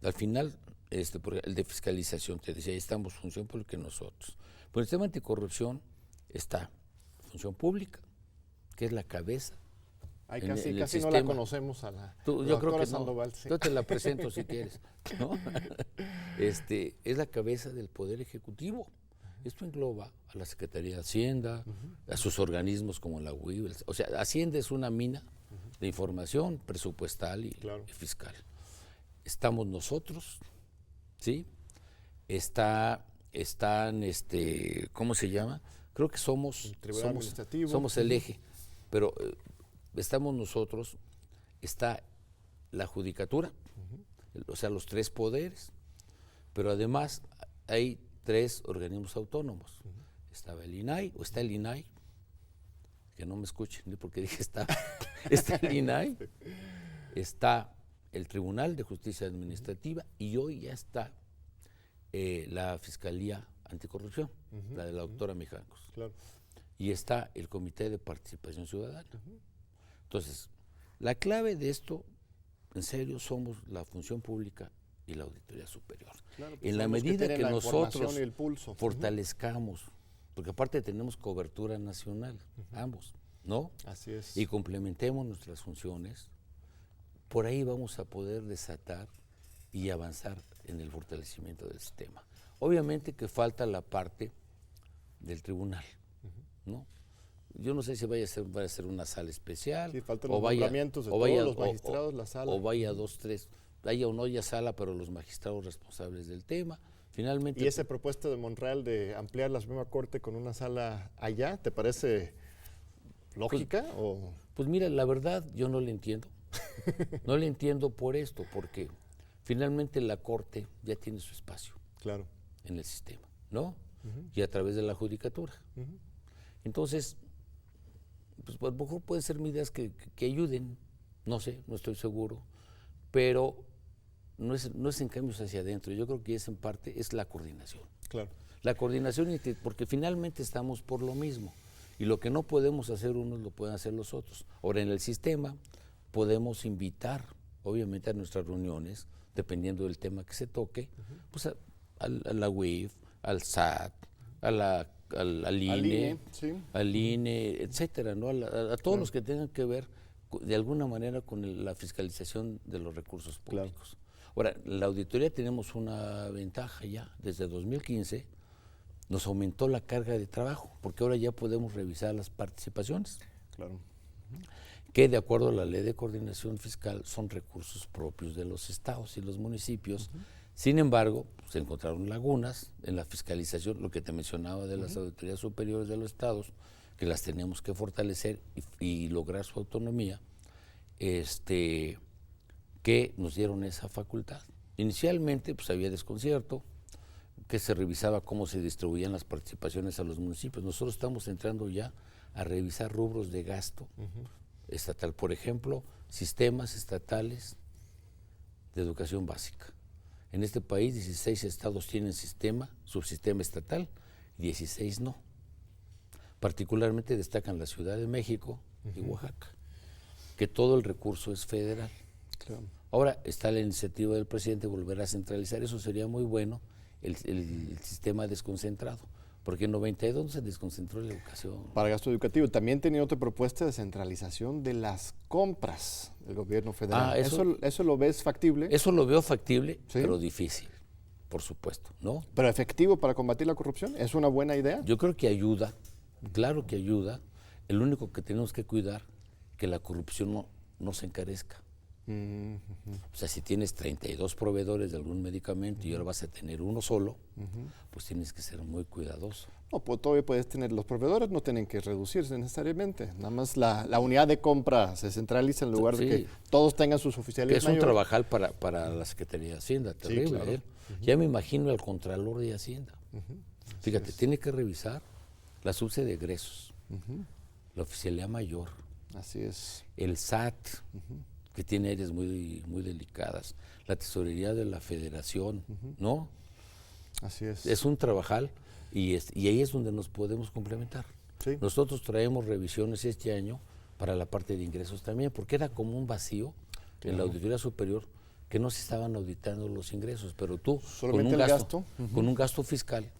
Speaker 4: al final, el de fiscalización, te decía, ahí estamos función pública nosotros. Pero el sistema anticorrupción está función pública, que es la cabeza.
Speaker 1: Ay, casi no la conocemos a la
Speaker 4: yo creo que
Speaker 1: Sandoval. Sí.
Speaker 4: Yo te la presento si quieres, ¿no? Es la cabeza del Poder Ejecutivo. Esto engloba a la Secretaría de Hacienda, a sus organismos como la UIF. O sea, Hacienda es una mina de información presupuestal y fiscal. Estamos nosotros, ¿sí? Están, ¿cómo se llama? Creo que somos el eje, pero estamos nosotros, está la judicatura, o sea, los 3 poderes, pero además hay 3 organismos autónomos. Estaba el INAI, o está el INAI, que no me escuchen, ni porque dije está el INAI, está el Tribunal de Justicia Administrativa y hoy ya está la Fiscalía Anticorrupción, la de la doctora Mijangos.
Speaker 1: Claro.
Speaker 4: Y está el Comité de Participación Ciudadana. Entonces, la clave de esto, en serio, somos la función pública y la Auditoría Superior.
Speaker 1: Claro,
Speaker 4: en la medida que nosotros
Speaker 1: y el pulso.
Speaker 4: fortalezcamos, porque aparte tenemos cobertura nacional, ambos, ¿no?
Speaker 1: Así es.
Speaker 4: Y complementemos nuestras funciones, por ahí vamos a poder desatar y avanzar en el fortalecimiento del sistema. Obviamente que falta la parte del tribunal, ¿no? Yo no sé si vaya a ser una sala especial,
Speaker 1: sí, faltan los nombramientos de todos los magistrados, la sala.
Speaker 4: O vaya 2, 3, haya o no haya sala, pero los magistrados responsables del tema. Finalmente.
Speaker 1: ¿Y esa propuesta de Monreal de ampliar la Suprema Corte con una sala allá, te parece lógica?
Speaker 4: Pues mira, la verdad yo no le entiendo. No le entiendo por esto, porque finalmente la Corte ya tiene su espacio.
Speaker 1: Claro.
Speaker 4: En el sistema, ¿no? Y a través de la judicatura. Entonces, pues a lo mejor pueden ser medidas que ayuden, no sé, no estoy seguro, pero no es en cambios hacia adentro. Yo creo que es en parte, es la coordinación.
Speaker 1: Claro.
Speaker 4: La coordinación, porque finalmente estamos por lo mismo. Y lo que no podemos hacer unos, lo pueden hacer los otros. Ahora, en el sistema podemos invitar, obviamente, a nuestras reuniones, dependiendo del tema que se toque, pues a la UIF, al SAT, al INE,
Speaker 1: sí.
Speaker 4: al INE, etcétera, ¿no? A todos los que tengan que ver de alguna manera con la fiscalización de los recursos públicos. Claro. Ahora, la auditoría tenemos una ventaja ya, desde 2015 nos aumentó la carga de trabajo, porque ahora ya podemos revisar las participaciones.
Speaker 1: Claro.
Speaker 4: Que de acuerdo a la Ley de Coordinación Fiscal son recursos propios de los estados y los municipios. Sin embargo, se encontraron lagunas en la fiscalización, lo que te mencionaba de las auditorías superiores de los estados, que las tenemos que fortalecer y lograr su autonomía, que nos dieron esa facultad. Inicialmente, pues había desconcierto, que se revisaba cómo se distribuían las participaciones a los municipios. Nosotros estamos entrando ya a revisar rubros de gasto estatal, por ejemplo, sistemas estatales de educación básica. En este país 16 estados tienen subsistema estatal, 16 no. Particularmente destacan la Ciudad de México y Oaxaca, que todo el recurso es federal.
Speaker 1: Claro.
Speaker 4: Ahora está la iniciativa del presidente de volver a centralizar, eso sería muy bueno, el sistema desconcentrado, porque en 92 se desconcentró la educación.
Speaker 1: Para gasto educativo, también tenía otra propuesta de centralización de las compras del gobierno federal. ¿Eso lo ves factible?
Speaker 4: Eso lo veo factible,
Speaker 1: ¿sí?
Speaker 4: Pero difícil, por supuesto, ¿no?
Speaker 1: ¿Pero efectivo para combatir la corrupción? ¿Es una buena idea?
Speaker 4: Yo creo que ayuda, claro que ayuda. El único que tenemos que cuidar, que la corrupción no se encarezca. O sea, si tienes 32 proveedores de algún medicamento y ahora vas a tener uno solo, pues tienes que ser muy cuidadoso.
Speaker 1: No, pues todavía puedes tener, los proveedores no tienen que reducirse necesariamente, nada más la unidad de compra se centraliza en lugar de que todos tengan sus oficiales
Speaker 4: mayores. Es un trabajal para la Secretaría de Hacienda, terrible. Sí, claro. Ya me imagino al Contralor de Hacienda. Fíjate, tiene que revisar la subse de egresos, la oficialía mayor,
Speaker 1: así es,
Speaker 4: el SAT, que tiene áreas muy, muy delicadas, la tesorería de la Federación, ¿no?
Speaker 1: Así es.
Speaker 4: Es un trabajal y ahí es donde nos podemos complementar.
Speaker 1: Sí.
Speaker 4: Nosotros traemos revisiones este año para la parte de ingresos también, porque era como un vacío en la Auditoría Superior que no se estaban auditando los ingresos, pero tú con un gasto fiscal,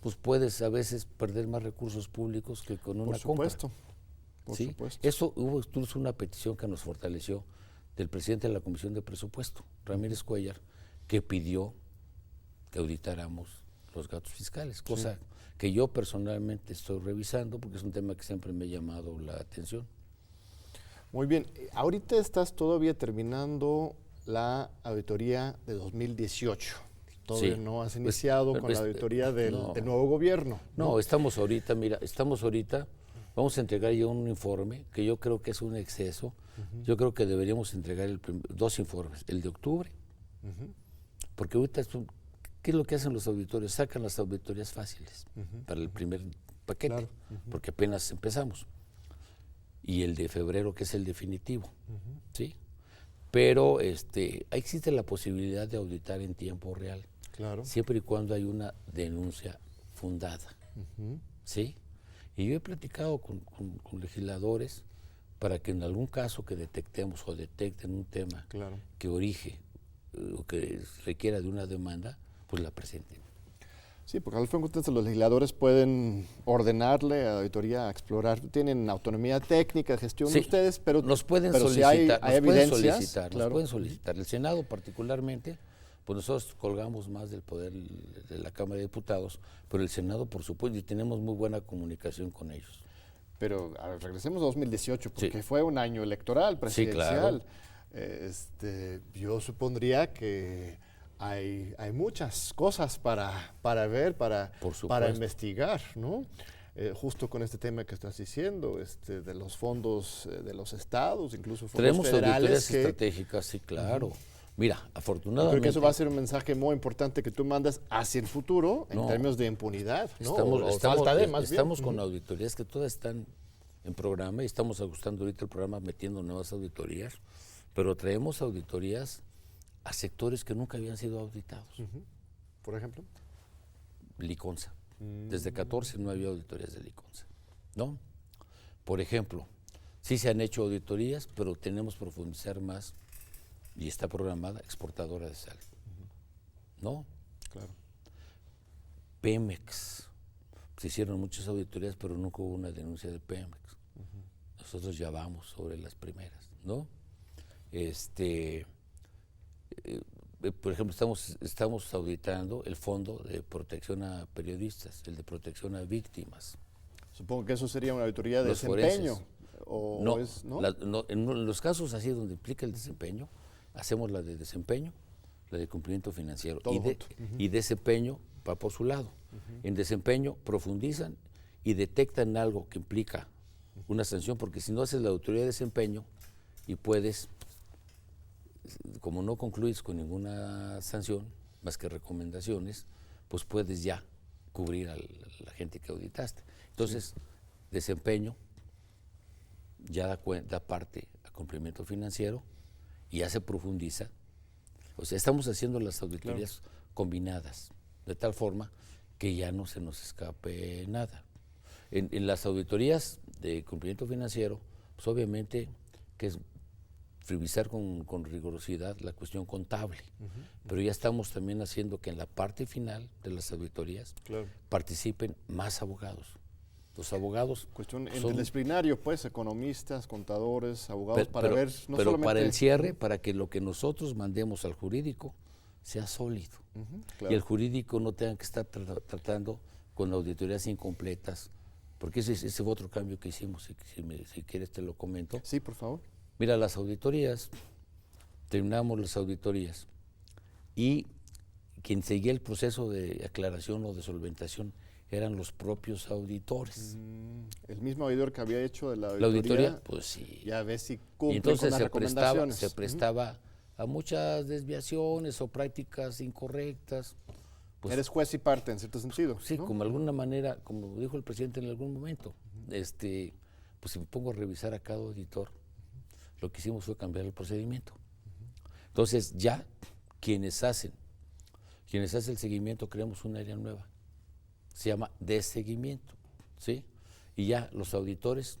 Speaker 4: pues puedes a veces perder más recursos públicos que con una compra. Por supuesto. Eso hubo incluso una petición que nos fortaleció del presidente de la Comisión de Presupuesto, Ramírez Cuellar, que pidió que auditáramos los gastos fiscales, cosa que yo personalmente estoy revisando porque es un tema que siempre me ha llamado la atención.
Speaker 1: Muy bien, ahorita estás todavía terminando la auditoría de 2018. Todavía
Speaker 4: Sí.
Speaker 1: no has
Speaker 4: Pues,
Speaker 1: iniciado con la
Speaker 4: pues,
Speaker 1: auditoría del
Speaker 4: no.
Speaker 1: nuevo gobierno.
Speaker 4: No, estamos ahorita, vamos a entregar ya un informe que yo creo que es un exceso. Yo creo que deberíamos entregar dos informes, el de octubre, porque ahorita, ¿qué es lo que hacen los auditores? Sacan las auditorías fáciles para el primer paquete,
Speaker 1: Claro.
Speaker 4: porque apenas empezamos. Y el de febrero, que es el definitivo, ¿sí? Pero existe la posibilidad de auditar en tiempo real,
Speaker 1: Claro.
Speaker 4: siempre y cuando hay una denuncia fundada, ¿sí? Y yo he platicado con legisladores para que en algún caso que detectemos o detecten un tema
Speaker 1: Claro.
Speaker 4: que orige o que requiera de una demanda, pues la presenten.
Speaker 1: Sí, porque al fin de cuentas los legisladores pueden ordenarle a la auditoría a explorar, tienen autonomía técnica, gestión
Speaker 4: Sí,
Speaker 1: ustedes, pero
Speaker 4: nos pueden
Speaker 1: pero si
Speaker 4: solicitar,
Speaker 1: hay evidencias,
Speaker 4: nos
Speaker 1: claro.
Speaker 4: pueden solicitar. El Senado particularmente, pues nosotros colgamos más del poder de la Cámara de Diputados, pero el Senado por supuesto, y tenemos muy buena comunicación con ellos.
Speaker 1: Pero a ver, regresemos a 2018, porque
Speaker 4: Sí.
Speaker 1: fue un año electoral, presidencial.
Speaker 4: claro.
Speaker 1: Yo supondría que hay muchas cosas para ver, para
Speaker 4: Por supuesto.
Speaker 1: investigar, ¿no? Justo con este tema que estás diciendo, de los fondos de los estados, incluso fondos
Speaker 4: Tenemos
Speaker 1: federales.
Speaker 4: auditorías
Speaker 1: Que,
Speaker 4: estratégicas, sí, claro. Mira,
Speaker 1: yo
Speaker 4: afortunadamente...
Speaker 1: creo que eso va a ser un mensaje muy importante que tú mandas hacia el futuro en
Speaker 4: No.
Speaker 1: términos de impunidad, ¿no?
Speaker 4: Estamos,
Speaker 1: falta de, más bien.
Speaker 4: estamos con auditorías que todas están en programa y estamos ajustando ahorita el programa metiendo nuevas auditorías, pero traemos auditorías a sectores que nunca habían sido auditados.
Speaker 1: Por ejemplo.
Speaker 4: Liconza. Desde 14 no había auditorías de Liconza, ¿no? Por ejemplo, sí se han hecho auditorías, pero tenemos que profundizar más y está programada exportadora de sal, ¿no?
Speaker 1: Claro.
Speaker 4: Pemex. Se hicieron muchas auditorías, pero nunca hubo una denuncia de Pemex. Nosotros ya vamos sobre las primeras, ¿no? Por ejemplo, estamos auditando el Fondo de Protección a Periodistas, el de Protección a Víctimas.
Speaker 1: Supongo que eso sería una auditoría de
Speaker 4: Los
Speaker 1: desempeño.
Speaker 4: forenses.
Speaker 1: O
Speaker 4: No,
Speaker 1: es, ¿no?
Speaker 4: en los casos así donde implica el desempeño, hacemos la de desempeño, la de cumplimiento financiero.
Speaker 1: Todo junto.
Speaker 4: Y desempeño va por su lado. En desempeño profundizan y detectan algo que implica una sanción, porque si no haces la auditoría de desempeño y puedes, como no concluyes con ninguna sanción, más que recomendaciones, pues puedes ya cubrir a la gente que auditaste. Entonces, desempeño ya da parte a cumplimiento financiero y ya se profundiza. O sea, estamos haciendo las auditorías combinadas, de tal forma que ya no se nos escape nada. En las auditorías de cumplimiento financiero, pues obviamente que es revisar con rigurosidad la cuestión contable, pero ya estamos también haciendo que en la parte final de las auditorías participen más abogados. Los abogados
Speaker 1: Cuestión
Speaker 4: son,
Speaker 1: interdisciplinario, pues, economistas, contadores, abogados, para ver no
Speaker 4: pero
Speaker 1: solamente...
Speaker 4: para el cierre, para que lo que nosotros mandemos al jurídico sea sólido.
Speaker 1: Claro.
Speaker 4: Y el jurídico no tenga que estar tratando con auditorías incompletas, porque ese fue otro cambio que hicimos, si quieres te lo comento.
Speaker 1: Sí, por favor.
Speaker 4: Mira, las auditorías, terminamos las auditorías y quien seguía el proceso de aclaración o de solventación eran los propios auditores.
Speaker 1: El mismo auditor que había hecho de la
Speaker 4: La
Speaker 1: auditoría,
Speaker 4: auditoría, pues sí.
Speaker 1: ya ve si
Speaker 4: Y
Speaker 1: cumple
Speaker 4: entonces
Speaker 1: con las recomendaciones.
Speaker 4: se prestaba a muchas desviaciones o prácticas incorrectas. Pues,
Speaker 1: Eres juez y parte, en cierto sentido.
Speaker 4: sí,
Speaker 1: ¿no?
Speaker 4: como alguna manera, como dijo el presidente en algún momento, pues si me pongo a revisar a cada auditor, lo que hicimos fue cambiar el procedimiento. Entonces ya quienes hacen el seguimiento, creamos un área nueva, se llama de seguimiento, ¿sí? Y ya los auditores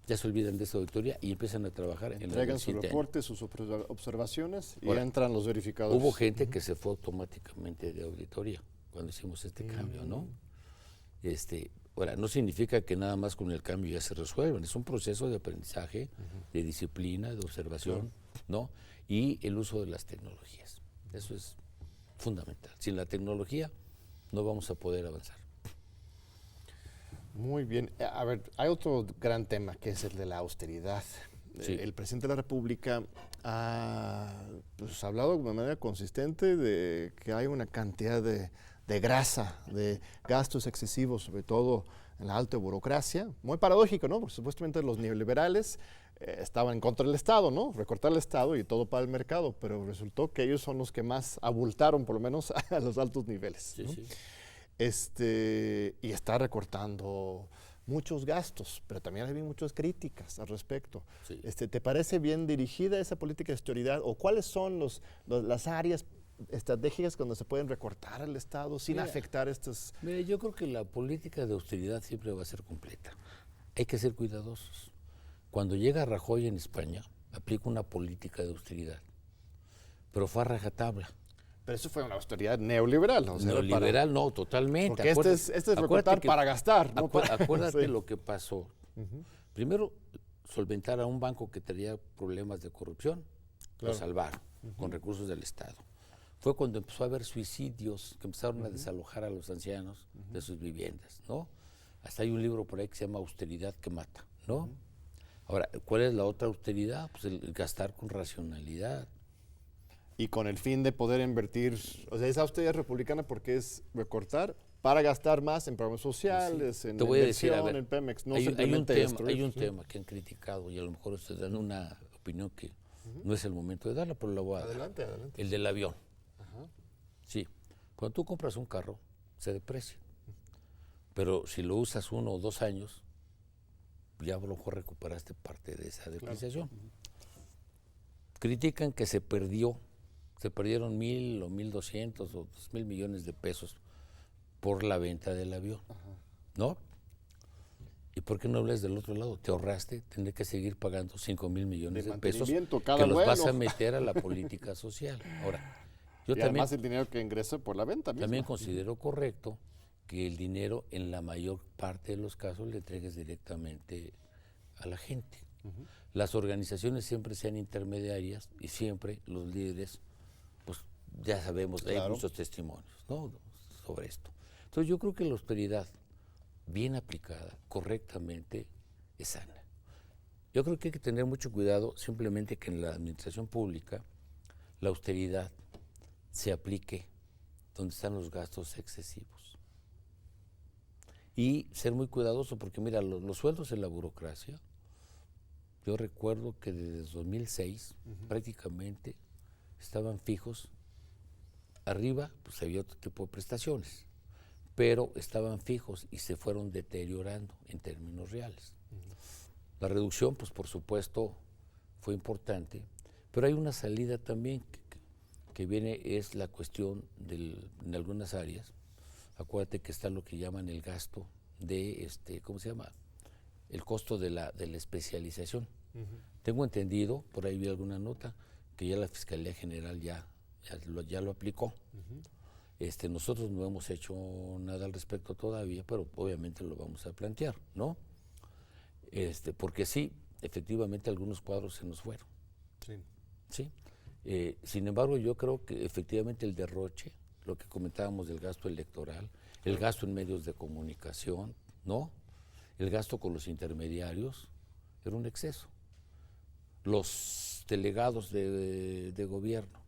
Speaker 4: ya se olvidan de esa auditoría y empiezan a trabajar en la
Speaker 1: Entregan
Speaker 4: del
Speaker 1: su
Speaker 4: siguiente año.
Speaker 1: reporte, sus observaciones y
Speaker 4: Ahora,
Speaker 1: entran los verificadores.
Speaker 4: Hubo gente que se fue automáticamente de auditoría cuando hicimos este cambio, ¿no? Ahora, no significa que nada más con el cambio ya se resuelvan, es un proceso de aprendizaje, de disciplina, de observación, ¿no? Y el uso de las tecnologías, eso es fundamental. Sin la tecnología no vamos a poder avanzar.
Speaker 1: Muy bien. A ver, hay otro gran tema que es el de la austeridad.
Speaker 4: Sí.
Speaker 1: el presidente de la República ha pues, hablado de manera consistente de que hay una cantidad de grasa, de gastos excesivos, sobre todo en la alta burocracia. Muy paradójico, ¿no? Porque supuestamente los neoliberales estaban en contra del Estado, ¿no? Recortar el Estado y todo para el mercado, pero resultó que ellos son los que más abultaron, por lo menos, a los altos niveles,
Speaker 4: Sí,
Speaker 1: ¿no?
Speaker 4: sí.
Speaker 1: Y está recortando muchos gastos, pero también hay muchas críticas al respecto.
Speaker 4: Sí.
Speaker 1: ¿Te parece bien dirigida esa política de austeridad o cuáles son las áreas estratégicas donde se pueden recortar al Estado sin
Speaker 4: Mira,
Speaker 1: afectar estas...
Speaker 4: Mira, yo creo que la política de austeridad siempre va a ser completa. Hay que ser cuidadosos. Cuando llega Rajoy en España, aplica una política de austeridad, pero fue a rajatabla.
Speaker 1: Pero eso fue una austeridad neoliberal. O sea,
Speaker 4: Neoliberal, no, totalmente.
Speaker 1: Porque este es
Speaker 4: Acuérdate
Speaker 1: recortar
Speaker 4: que-
Speaker 1: para gastar, ¿no?
Speaker 4: Acuérdate
Speaker 1: Sí.
Speaker 4: lo que pasó. Primero, solventar a un banco que tenía problemas de corrupción,
Speaker 1: Claro.
Speaker 4: lo salvaron con recursos del Estado. Fue cuando empezó a haber suicidios, que empezaron a desalojar a los ancianos de sus viviendas, ¿no? Hasta hay un libro por ahí que se llama Austeridad que mata, ¿no? Ahora, ¿cuál es la otra austeridad? Pues el gastar con racionalidad.
Speaker 1: Y con el fin de poder invertir, o sea, esa austeridad republicana porque es recortar para gastar más en programas sociales, en
Speaker 4: Te voy a decir, a
Speaker 1: inversión,
Speaker 4: ver,
Speaker 1: en Pemex, no
Speaker 4: hay un
Speaker 1: simplemente
Speaker 4: tema,
Speaker 1: destruir.
Speaker 4: hay un tema que han criticado y a lo mejor ustedes dan una opinión que no es el momento de darla, pero la voy a dar.
Speaker 1: Adelante, adelante.
Speaker 4: El del avión. Sí, cuando tú compras un carro, se deprecia. Pero si lo usas 1 o 2 años, ya a lo mejor recuperaste parte de esa depreciación. Critican que se perdieron 1,000 o 1,200 o 2,000 millones de pesos por la venta del avión, ¿no? ¿Y por qué no hablas del otro lado? Te ahorraste tener que seguir pagando 5,000 millones
Speaker 1: De
Speaker 4: de pesos
Speaker 1: mantenimiento cada
Speaker 4: que los vas
Speaker 1: vuelo.
Speaker 4: a meter a la política social. Ahora, yo
Speaker 1: Y
Speaker 4: también,
Speaker 1: además el dinero que ingresa por la venta misma.
Speaker 4: también considero correcto que el dinero en la mayor parte de los casos le entregues directamente a la gente. Las organizaciones siempre sean intermediarias y siempre los líderes, pues ya sabemos, hay
Speaker 1: Claro.
Speaker 4: muchos testimonios, ¿no? Sobre esto. Entonces yo creo que la austeridad bien aplicada, correctamente, es sana. Yo creo que hay que tener mucho cuidado simplemente que en la administración pública la austeridad se aplique donde están los gastos excesivos. Y ser muy cuidadoso porque mira, los sueldos en la burocracia, yo recuerdo que desde 2006 prácticamente estaban fijos. Arriba pues había otro tipo de prestaciones, pero estaban fijos y se fueron deteriorando en términos reales. La reducción, pues por supuesto, fue importante, pero hay una salida también que viene, es la cuestión en algunas áreas. Acuérdate que está lo que llaman el gasto de, ¿cómo se llama? El costo de la especialización. Tengo entendido, por ahí vi alguna nota, que ya la Fiscalía General ya lo aplicó. Nosotros no hemos hecho nada al respecto todavía, pero obviamente lo vamos a plantear, ¿no? Porque sí, efectivamente algunos cuadros se nos fueron.
Speaker 1: Sí.
Speaker 4: ¿Sí? Sin embargo, yo creo que efectivamente el derroche, lo que comentábamos del gasto electoral, el gasto en medios de comunicación, ¿no? El gasto con los intermediarios, era un exceso. Los delegados de gobierno,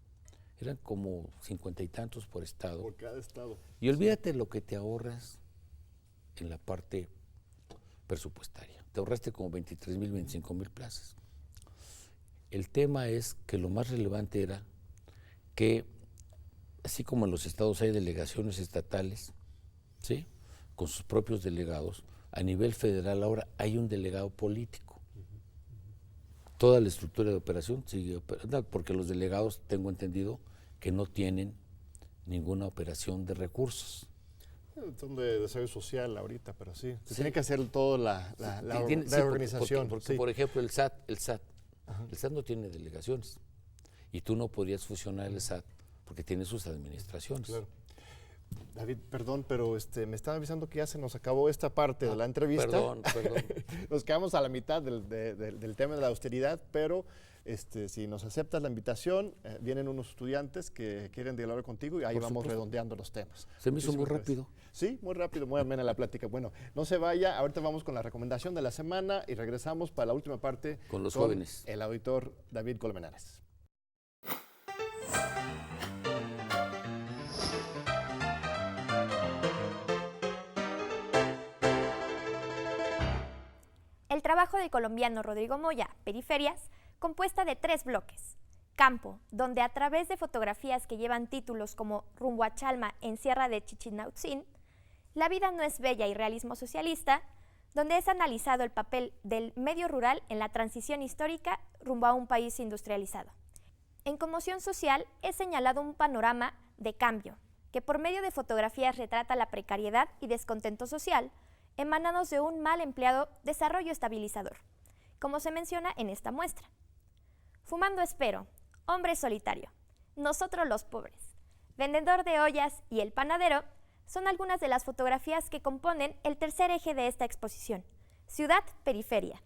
Speaker 4: eran como 50 y tantos por estado.
Speaker 1: Por cada estado.
Speaker 4: Y olvídate lo que te ahorras en la parte presupuestaria. Te ahorraste como 23,000, 25,000 plazas. El tema es que lo más relevante era que, así como en los estados hay delegaciones estatales, ¿sí? Con sus propios delegados, a nivel federal ahora hay un delegado político. Toda la estructura de operación sigue operando, porque los delegados, tengo entendido, que no tienen ninguna operación de recursos.
Speaker 1: Son de desarrollo social ahorita, pero sí. Se
Speaker 4: Sí.
Speaker 1: tiene que hacer toda la
Speaker 4: Sí,
Speaker 1: organización.
Speaker 4: porque,
Speaker 1: Sí.
Speaker 4: por ejemplo, el SAT no tiene delegaciones. Y tú no podrías fusionar el SAT porque tiene sus administraciones.
Speaker 1: Claro. David, perdón, pero me estaba avisando que ya se nos acabó esta parte de la entrevista.
Speaker 4: Perdón.
Speaker 1: Nos quedamos a la mitad del tema de la austeridad, pero si nos aceptas la invitación, vienen unos estudiantes que quieren dialogar contigo y ahí vamos redondeando los temas.
Speaker 4: Se me hizo muy rápido.
Speaker 1: Sí, muy rápido, muy amena la plática. Bueno, no se vaya, ahorita vamos con la recomendación de la semana y regresamos para la última parte
Speaker 4: con los jóvenes.
Speaker 1: El auditor David Colmenares.
Speaker 5: El trabajo del colombiano Rodrigo Moya, Periferias, compuesta de 3 bloques. Campo, donde a través de fotografías que llevan títulos como Rumbo a Chalma en Sierra de Chichinautzin, La vida no es bella y realismo socialista, donde es analizado el papel del medio rural en la transición histórica rumbo a un país industrializado. En Conmoción Social es señalado un panorama de cambio, que por medio de fotografías retrata la precariedad y descontento social, emanados de un mal empleado desarrollo estabilizador, como se menciona en esta muestra. Fumando espero, hombre solitario, nosotros los pobres, vendedor de ollas y el panadero son algunas de las fotografías que componen el tercer eje de esta exposición, Ciudad-Periferia.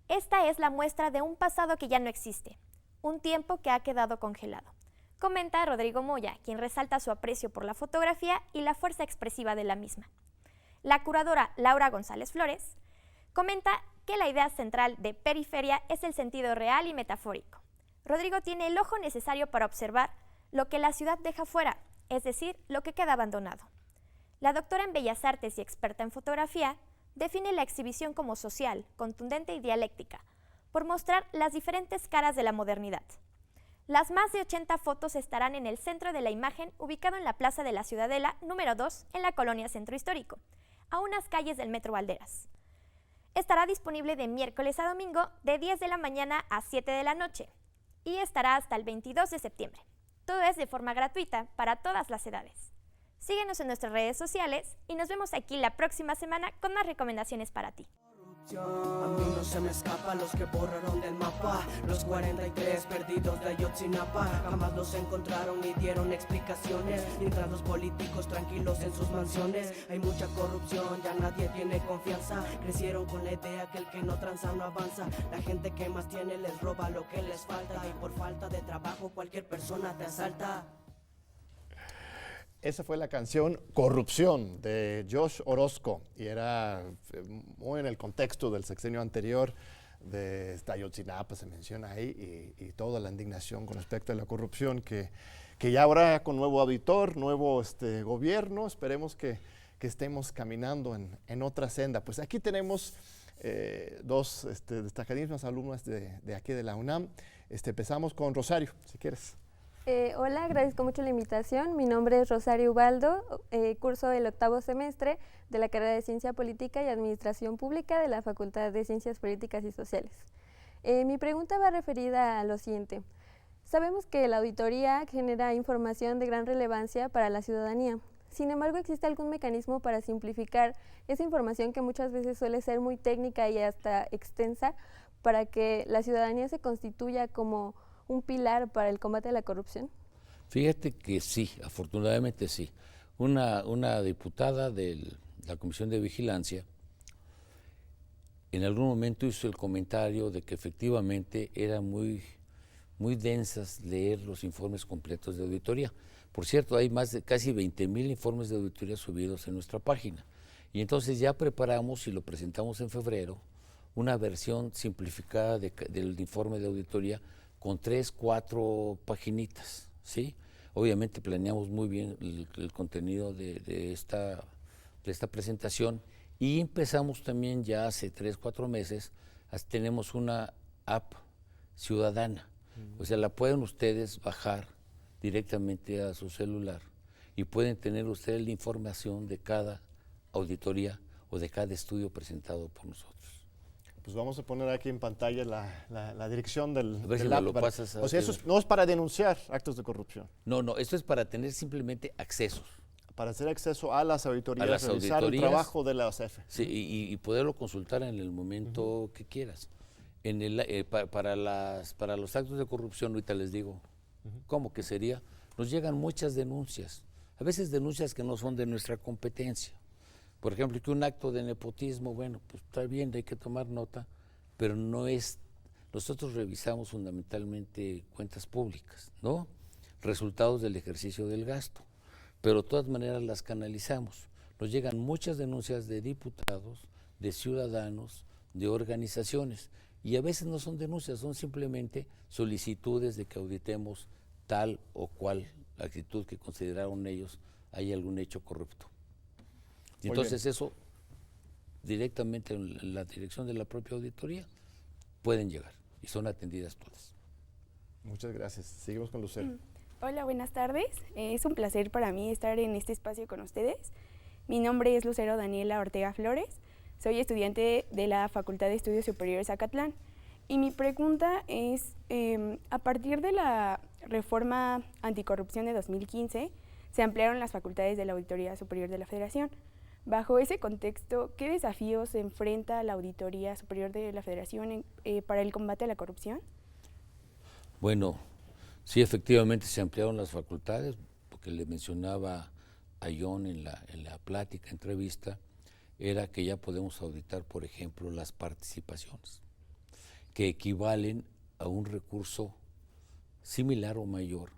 Speaker 5: Esta es la muestra de un pasado que ya no existe, un tiempo que ha quedado congelado, comenta Rodrigo Moya, quien resalta su aprecio por la fotografía y la fuerza expresiva de la misma. La curadora Laura González Flores comenta que la idea central de Periferia es el sentido real y metafórico. Rodrigo tiene el ojo necesario para observar lo que la ciudad deja fuera, es decir, lo que queda abandonado. La doctora en Bellas Artes y experta en fotografía define la exhibición como social, contundente y dialéctica, por mostrar las diferentes caras de la modernidad. Las más de 80 fotos estarán en el centro de la imagen, ubicado en la Plaza de la Ciudadela, número 2, en la Colonia Centro Histórico, a unas calles del Metro Valderas. Estará disponible de miércoles a domingo de 10 de la mañana a 7 de la noche y estará hasta el 22 de septiembre. Todo es de forma gratuita para todas las edades. Síguenos en nuestras redes sociales y nos vemos aquí la próxima semana con más recomendaciones para ti.
Speaker 6: A mí no se me escapa los que borraron del mapa, los 43 perdidos de Ayotzinapa. Jamás los encontraron ni dieron explicaciones, mientras los políticos tranquilos en sus mansiones. Hay mucha corrupción, ya nadie tiene confianza. Crecieron con la idea que el que no tranza no avanza. La gente que más tiene les roba lo que les falta, y por falta de trabajo cualquier persona te asalta.
Speaker 1: Esa fue la canción Corrupción de Josh Orozco y era muy en el contexto del sexenio anterior de Ayotzinapa, se menciona ahí, y toda la indignación con respecto a la corrupción que ya ahora con nuevo auditor, nuevo gobierno, esperemos que estemos caminando en otra senda. Pues aquí tenemos dos destacadísimas alumnas de aquí de la UNAM. Empezamos con Rosario, si quieres.
Speaker 7: Hola, agradezco mucho la invitación. Mi nombre es Rosario Ubaldo, curso el 8º semestre de la carrera de Ciencia Política y Administración Pública de la Facultad de Ciencias Políticas y Sociales. Mi pregunta va referida a lo siguiente. Sabemos que la auditoría genera información de gran relevancia para la ciudadanía. Sin embargo, ¿existe algún mecanismo para simplificar esa información que muchas veces suele ser muy técnica y hasta extensa para que la ciudadanía se constituya como un pilar para el combate a la corrupción?
Speaker 4: Fíjate que sí, afortunadamente sí. Una diputada de la Comisión de Vigilancia en algún momento hizo el comentario de que efectivamente era muy densas leer los informes completos de auditoría. Por cierto, hay más de casi 20,000 informes de auditoría subidos en nuestra página. Y entonces ya preparamos y lo presentamos en febrero, una versión simplificada del informe de auditoría con 3, 4 paginitas, ¿sí? Obviamente planeamos muy bien el contenido de esta presentación y empezamos también ya hace 3, 4 meses, tenemos una app ciudadana, o sea, la pueden ustedes bajar directamente a su celular y pueden tener ustedes la información de cada auditoría o de cada estudio presentado por nosotros.
Speaker 1: Pues vamos a poner aquí en pantalla la dirección del
Speaker 4: si
Speaker 1: app.
Speaker 4: lo pasas
Speaker 1: O sea, eso no es para denunciar actos de corrupción.
Speaker 4: No, esto es para tener simplemente accesos.
Speaker 1: Para hacer acceso a las auditorías, revisar el trabajo de la OCF.
Speaker 4: Sí, y poderlo consultar en el momento que quieras. Para los actos de corrupción, ahorita les digo, ¿cómo que sería? Nos llegan muchas denuncias, a veces denuncias que no son de nuestra competencia. Por ejemplo, que un acto de nepotismo, bueno, pues está bien, hay que tomar nota, pero no es nosotros revisamos fundamentalmente cuentas públicas, ¿no? Resultados del ejercicio del gasto, pero de todas maneras las canalizamos. Nos llegan muchas denuncias de diputados, de ciudadanos, de organizaciones, y a veces no son denuncias, son simplemente solicitudes de que auditemos tal o cual actitud que consideraron ellos hay algún hecho corrupto. Y entonces eso directamente en la dirección de la propia auditoría pueden llegar y son atendidas todas.
Speaker 1: Muchas gracias. Seguimos con Lucero.
Speaker 8: Hola, buenas tardes. Es un placer para mí estar en este espacio con ustedes. Mi nombre es Lucero Daniela Ortega Flores. Soy estudiante de la Facultad de Estudios Superiores Acatlán. Y mi pregunta es, a partir de la reforma anticorrupción de 2015, se ampliaron las facultades de la Auditoría Superior de la Federación. Bajo ese contexto, ¿qué desafíos enfrenta la Auditoría Superior de la Federación para el combate a la corrupción?
Speaker 4: Bueno, sí, efectivamente se ampliaron las facultades, porque le mencionaba a John en la plática, entrevista, era que ya podemos auditar, por ejemplo, las participaciones, que equivalen a un recurso similar o mayor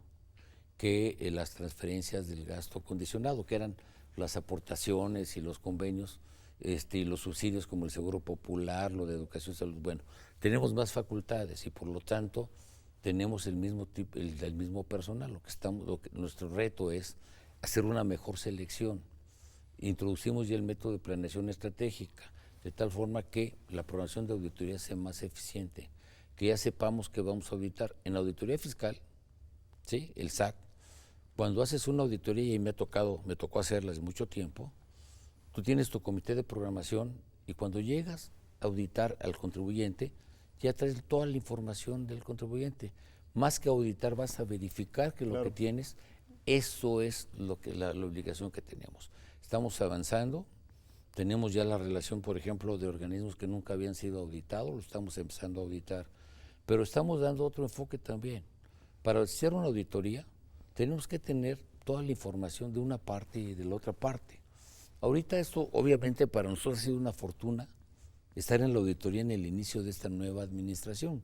Speaker 4: que las transferencias del gasto condicionado, que eran las aportaciones y los convenios y los subsidios como el Seguro Popular, lo de educación y salud. Bueno, tenemos más facultades y por lo tanto tenemos el mismo tipo, el mismo personal. Nuestro reto es hacer una mejor selección. Introducimos ya el método de planeación estratégica, de tal forma que la programación de auditoría sea más eficiente, que ya sepamos que vamos a auditar. En la auditoría fiscal, ¿sí? El SAT, cuando haces una auditoría, y me tocó hacerla hace mucho tiempo, tú tienes tu comité de programación y cuando llegas a auditar al contribuyente, ya traes toda la información del contribuyente. Más que auditar, vas a verificar que lo que tienes, eso es la obligación que tenemos. Estamos avanzando, tenemos ya la relación, por ejemplo, de organismos que nunca habían sido auditados, lo estamos empezando a auditar, pero estamos dando otro enfoque también. Para hacer una auditoría, tenemos que tener toda la información de una parte y de la otra parte. Ahorita esto, obviamente, para nosotros ha sido una fortuna estar en la auditoría en el inicio de esta nueva administración.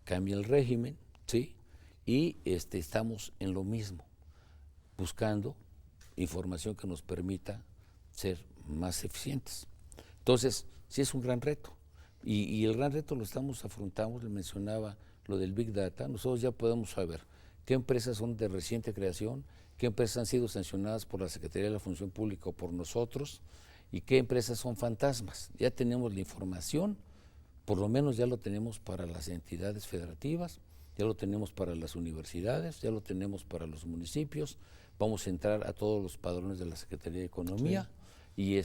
Speaker 4: Cambia el régimen, ¿sí? Y estamos en lo mismo, buscando información que nos permita ser más eficientes. Entonces, sí es un gran reto. Y el gran reto lo afrontamos, le mencionaba lo del Big Data. Nosotros ya podemos saber qué empresas son de reciente creación, qué empresas han sido sancionadas por la Secretaría de la Función Pública o por nosotros, y qué empresas son fantasmas. Ya tenemos la información, por lo menos ya lo tenemos para las entidades federativas, ya lo tenemos para las universidades, ya lo tenemos para los municipios, vamos a entrar a todos los padrones de la Secretaría de Economía, y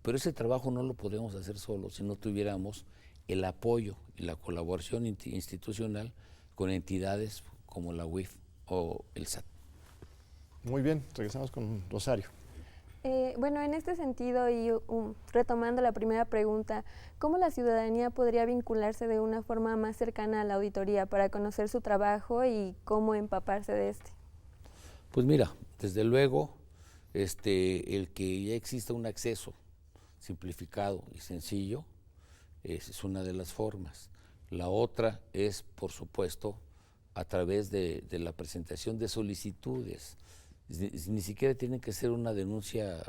Speaker 4: pero ese trabajo no lo podemos hacer solo si no tuviéramos el apoyo y la colaboración institucional con entidades como la UIF o el SAT.
Speaker 1: Muy bien, regresamos con Rosario.
Speaker 7: Bueno, en este sentido y retomando la primera pregunta, ¿cómo la ciudadanía podría vincularse de una forma más cercana a la auditoría para conocer su trabajo y cómo empaparse de este?
Speaker 4: Pues mira, desde luego, el que ya exista un acceso simplificado y sencillo es una de las formas. La otra es, por supuesto, a través de la presentación de solicitudes. Ni siquiera tiene que ser una denuncia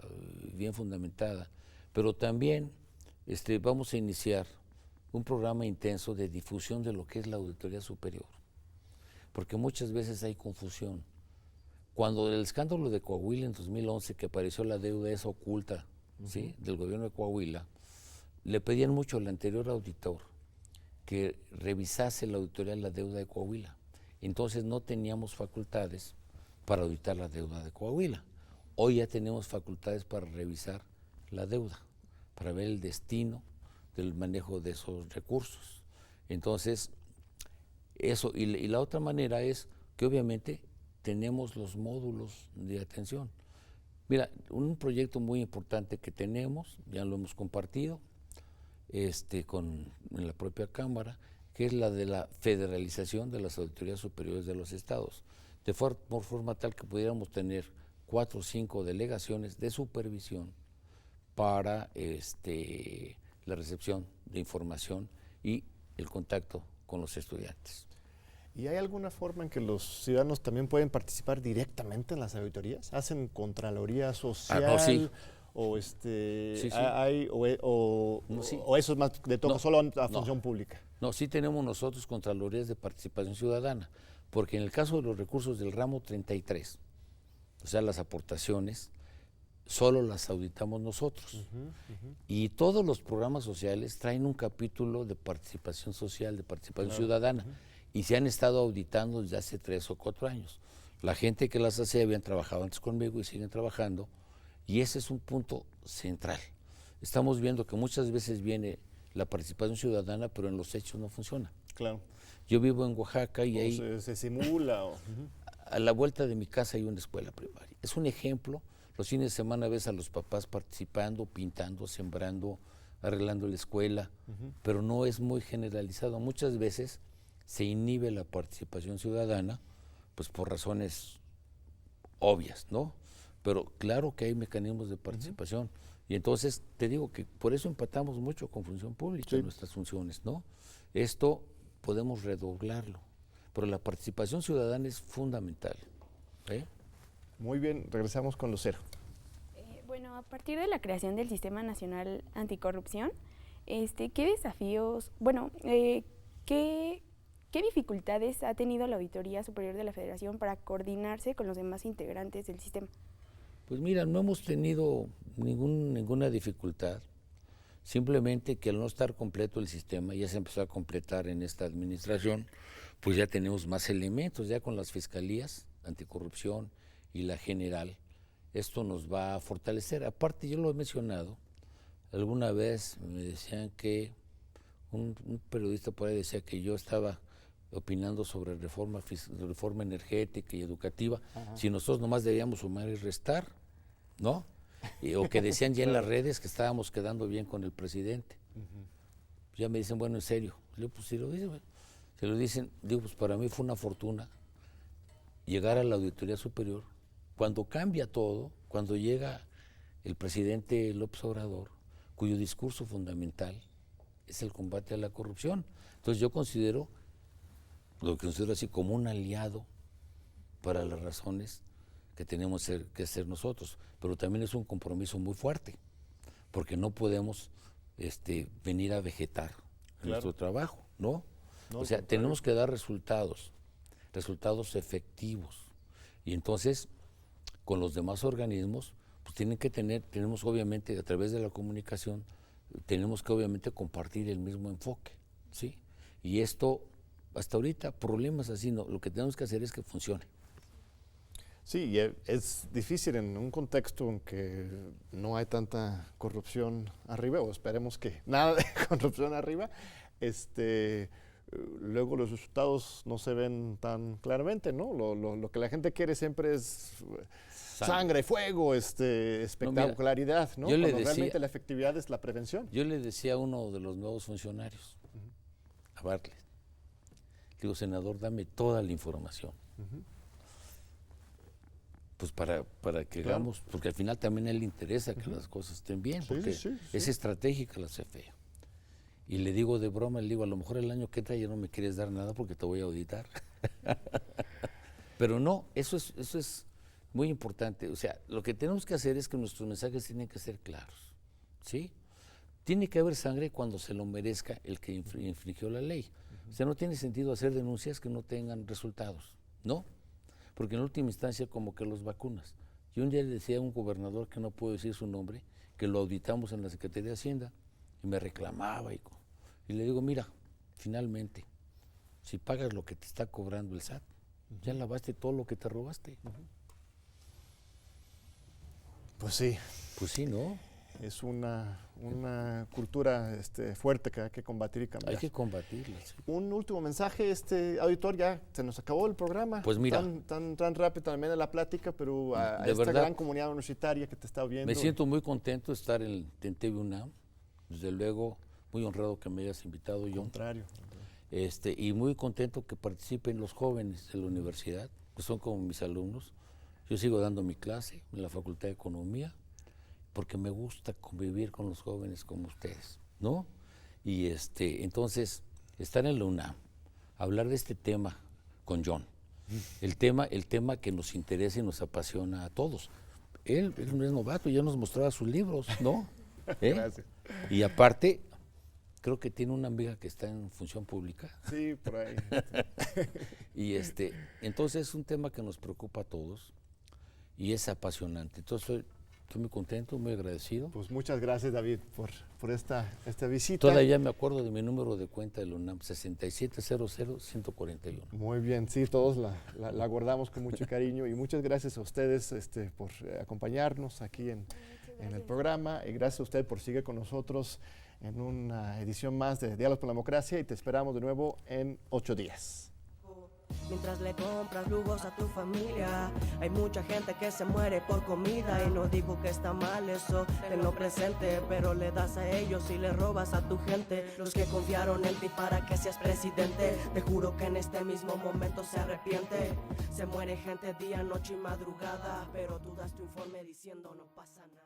Speaker 4: bien fundamentada, pero también vamos a iniciar un programa intenso de difusión de lo que es la auditoría superior, porque muchas veces hay confusión. Cuando el escándalo de Coahuila en 2011, que apareció la deuda esa oculta, ¿sí?, del gobierno de Coahuila, le pedían mucho al anterior auditor que revisase la auditoría de la deuda de Coahuila. Entonces no teníamos facultades para auditar la deuda de Coahuila. Hoy ya tenemos facultades para revisar la deuda, para ver el destino del manejo de esos recursos. Entonces, eso, y la otra manera es que obviamente tenemos los módulos de atención. Mira, un proyecto muy importante que tenemos, ya lo hemos compartido en la propia Cámara, que es la de la federalización de las auditorías superiores de los estados, por forma tal que pudiéramos tener 4 o 5 delegaciones de supervisión para la recepción de información y el contacto con los estudiantes.
Speaker 1: ¿Y hay alguna forma en que los ciudadanos también pueden participar directamente en las auditorías? ¿Hacen Contraloría Social?
Speaker 4: No, sí.
Speaker 1: ¿O
Speaker 4: Sí. No, sí.
Speaker 1: o eso es más de toco
Speaker 4: No,
Speaker 1: solo a función
Speaker 4: no.
Speaker 1: pública?
Speaker 4: No, sí tenemos nosotros Contralorías de Participación Ciudadana, porque en el caso de los recursos del ramo 33, o sea, las aportaciones, solo las auditamos nosotros. Y todos los programas sociales traen un capítulo de participación social, de participación ciudadana, y se han estado auditando desde hace 3 o 4 años. La gente que las hace habían trabajado antes conmigo y siguen trabajando, y ese es un punto central. Estamos viendo que muchas veces viene la participación ciudadana, pero en los hechos no funciona.
Speaker 1: Claro.
Speaker 4: Yo vivo en Oaxaca y ahí
Speaker 1: Se simula.
Speaker 4: a la vuelta de mi casa hay una escuela primaria. Es un ejemplo. Los fines de semana ves a los papás participando, pintando, sembrando, arreglando la escuela, pero no es muy generalizado. Muchas veces se inhibe la participación ciudadana, pues por razones obvias, ¿no? Pero claro que hay mecanismos de participación. Y entonces te digo que por eso empatamos mucho con función pública en nuestras funciones, ¿no? Esto podemos redoblarlo, pero la participación ciudadana es fundamental.
Speaker 1: Muy bien, regresamos con Lucero.
Speaker 8: Bueno, a partir de la creación del Sistema Nacional Anticorrupción, ¿qué desafíos, qué dificultades ha tenido la Auditoría Superior de la Federación para coordinarse con los demás integrantes del sistema?
Speaker 4: Pues mira, no hemos tenido ninguna dificultad, simplemente que al no estar completo el sistema, ya se empezó a completar en esta administración, pues ya tenemos más elementos, ya con las fiscalías anticorrupción y la general, esto nos va a fortalecer. Aparte, yo lo he mencionado, alguna vez me decían que un periodista por ahí decía que yo estaba opinando sobre reforma energética y educativa, si nosotros nomás debíamos sumar y restar, ¿no? O que decían ya en las redes que estábamos quedando bien con el presidente. Ya me dicen, bueno, en serio. Le digo, pues si lo dicen, se lo dicen, digo, pues para mí fue una fortuna llegar a la Auditoría Superior, cuando cambia todo, cuando llega el presidente López Obrador, cuyo discurso fundamental es el combate a la corrupción. Entonces yo lo considero así como un aliado para las razones que tenemos que hacer nosotros, pero también es un compromiso muy fuerte, porque no podemos venir a vegetar en nuestro trabajo, ¿no? O sea, tenemos que dar resultados efectivos, y entonces con los demás organismos pues tenemos obviamente a través de la comunicación, tenemos que obviamente compartir el mismo enfoque, ¿sí? Y esto, hasta ahorita, problemas así, no, lo que tenemos que hacer es que funcione.
Speaker 1: Sí, y es difícil en un contexto en que no hay tanta corrupción arriba, o esperemos que nada de corrupción arriba, luego los resultados no se ven tan claramente, ¿no? Lo que la gente quiere siempre es sangre, fuego, espectacularidad, ¿no? Cuando realmente la efectividad es la prevención.
Speaker 4: Yo le decía a uno de los nuevos funcionarios, a Bartlett, digo, senador, dame toda la información. Pues para que hagamos, porque al final también a él le interesa que las cosas estén bien, porque es estratégica la CFE. Y le digo de broma, le digo, a lo mejor el año que entra ya no me quieres dar nada porque te voy a auditar. Pero no, eso es muy importante. O sea, lo que tenemos que hacer es que nuestros mensajes tienen que ser claros, ¿sí? Tiene que haber sangre cuando se lo merezca el que infringió la ley. O sea, no tiene sentido hacer denuncias que no tengan resultados, ¿no? Porque en última instancia como que los vacunas. Yo un día le decía a un gobernador, que no puedo decir su nombre, que lo auditamos en la Secretaría de Hacienda, y me reclamaba, y le digo, mira, finalmente, si pagas lo que te está cobrando el SAT, ya lavaste todo lo que te robaste.
Speaker 1: Pues sí.
Speaker 4: Pues sí, ¿no?
Speaker 1: Es una cultura fuerte que hay que combatir y cambiar.
Speaker 4: Hay que combatirla. Sí.
Speaker 1: Un último mensaje, auditor, ya se nos acabó el programa.
Speaker 4: Pues mira.
Speaker 1: Tan rápido también la plática, pero a esta
Speaker 4: verdad,
Speaker 1: gran comunidad universitaria que te está viendo.
Speaker 4: Me siento muy contento de estar en TV UNAM. Desde luego, muy honrado que me hayas invitado, John.
Speaker 1: Contrario.
Speaker 4: Y muy contento que participen los jóvenes de la universidad, que son como mis alumnos. Yo sigo dando mi clase en la Facultad de Economía, porque me gusta convivir con los jóvenes como ustedes, ¿no? Y entonces, estar en la UNAM, hablar de este tema con John. El tema que nos interesa y nos apasiona a todos. Él no es novato, ya nos mostraba sus libros, ¿no?
Speaker 1: Gracias.
Speaker 4: Y aparte, creo que tiene una amiga que está en función pública.
Speaker 1: Sí, por ahí.
Speaker 4: Y entonces es un tema que nos preocupa a todos y es apasionante. Entonces estoy muy contento, muy agradecido.
Speaker 1: Pues muchas gracias, David, por esta visita.
Speaker 4: Todavía me acuerdo de mi número de cuenta del UNAM, 6700-141.
Speaker 1: Muy bien, sí, todos la guardamos con mucho cariño y muchas gracias a ustedes por acompañarnos aquí en el programa y gracias a usted por seguir con nosotros en una edición más de Diálogos por la Democracia y te esperamos de nuevo en 8 días.
Speaker 6: Mientras le compras lujos a tu familia, hay mucha gente que se muere por comida. Y no digo que está mal eso, tenlo presente, pero le das a ellos y le robas a tu gente. Los que confiaron en ti para que seas presidente, te juro que en este mismo momento se arrepiente. Se muere gente día, noche y madrugada, pero tú das tu informe diciendo no pasa nada.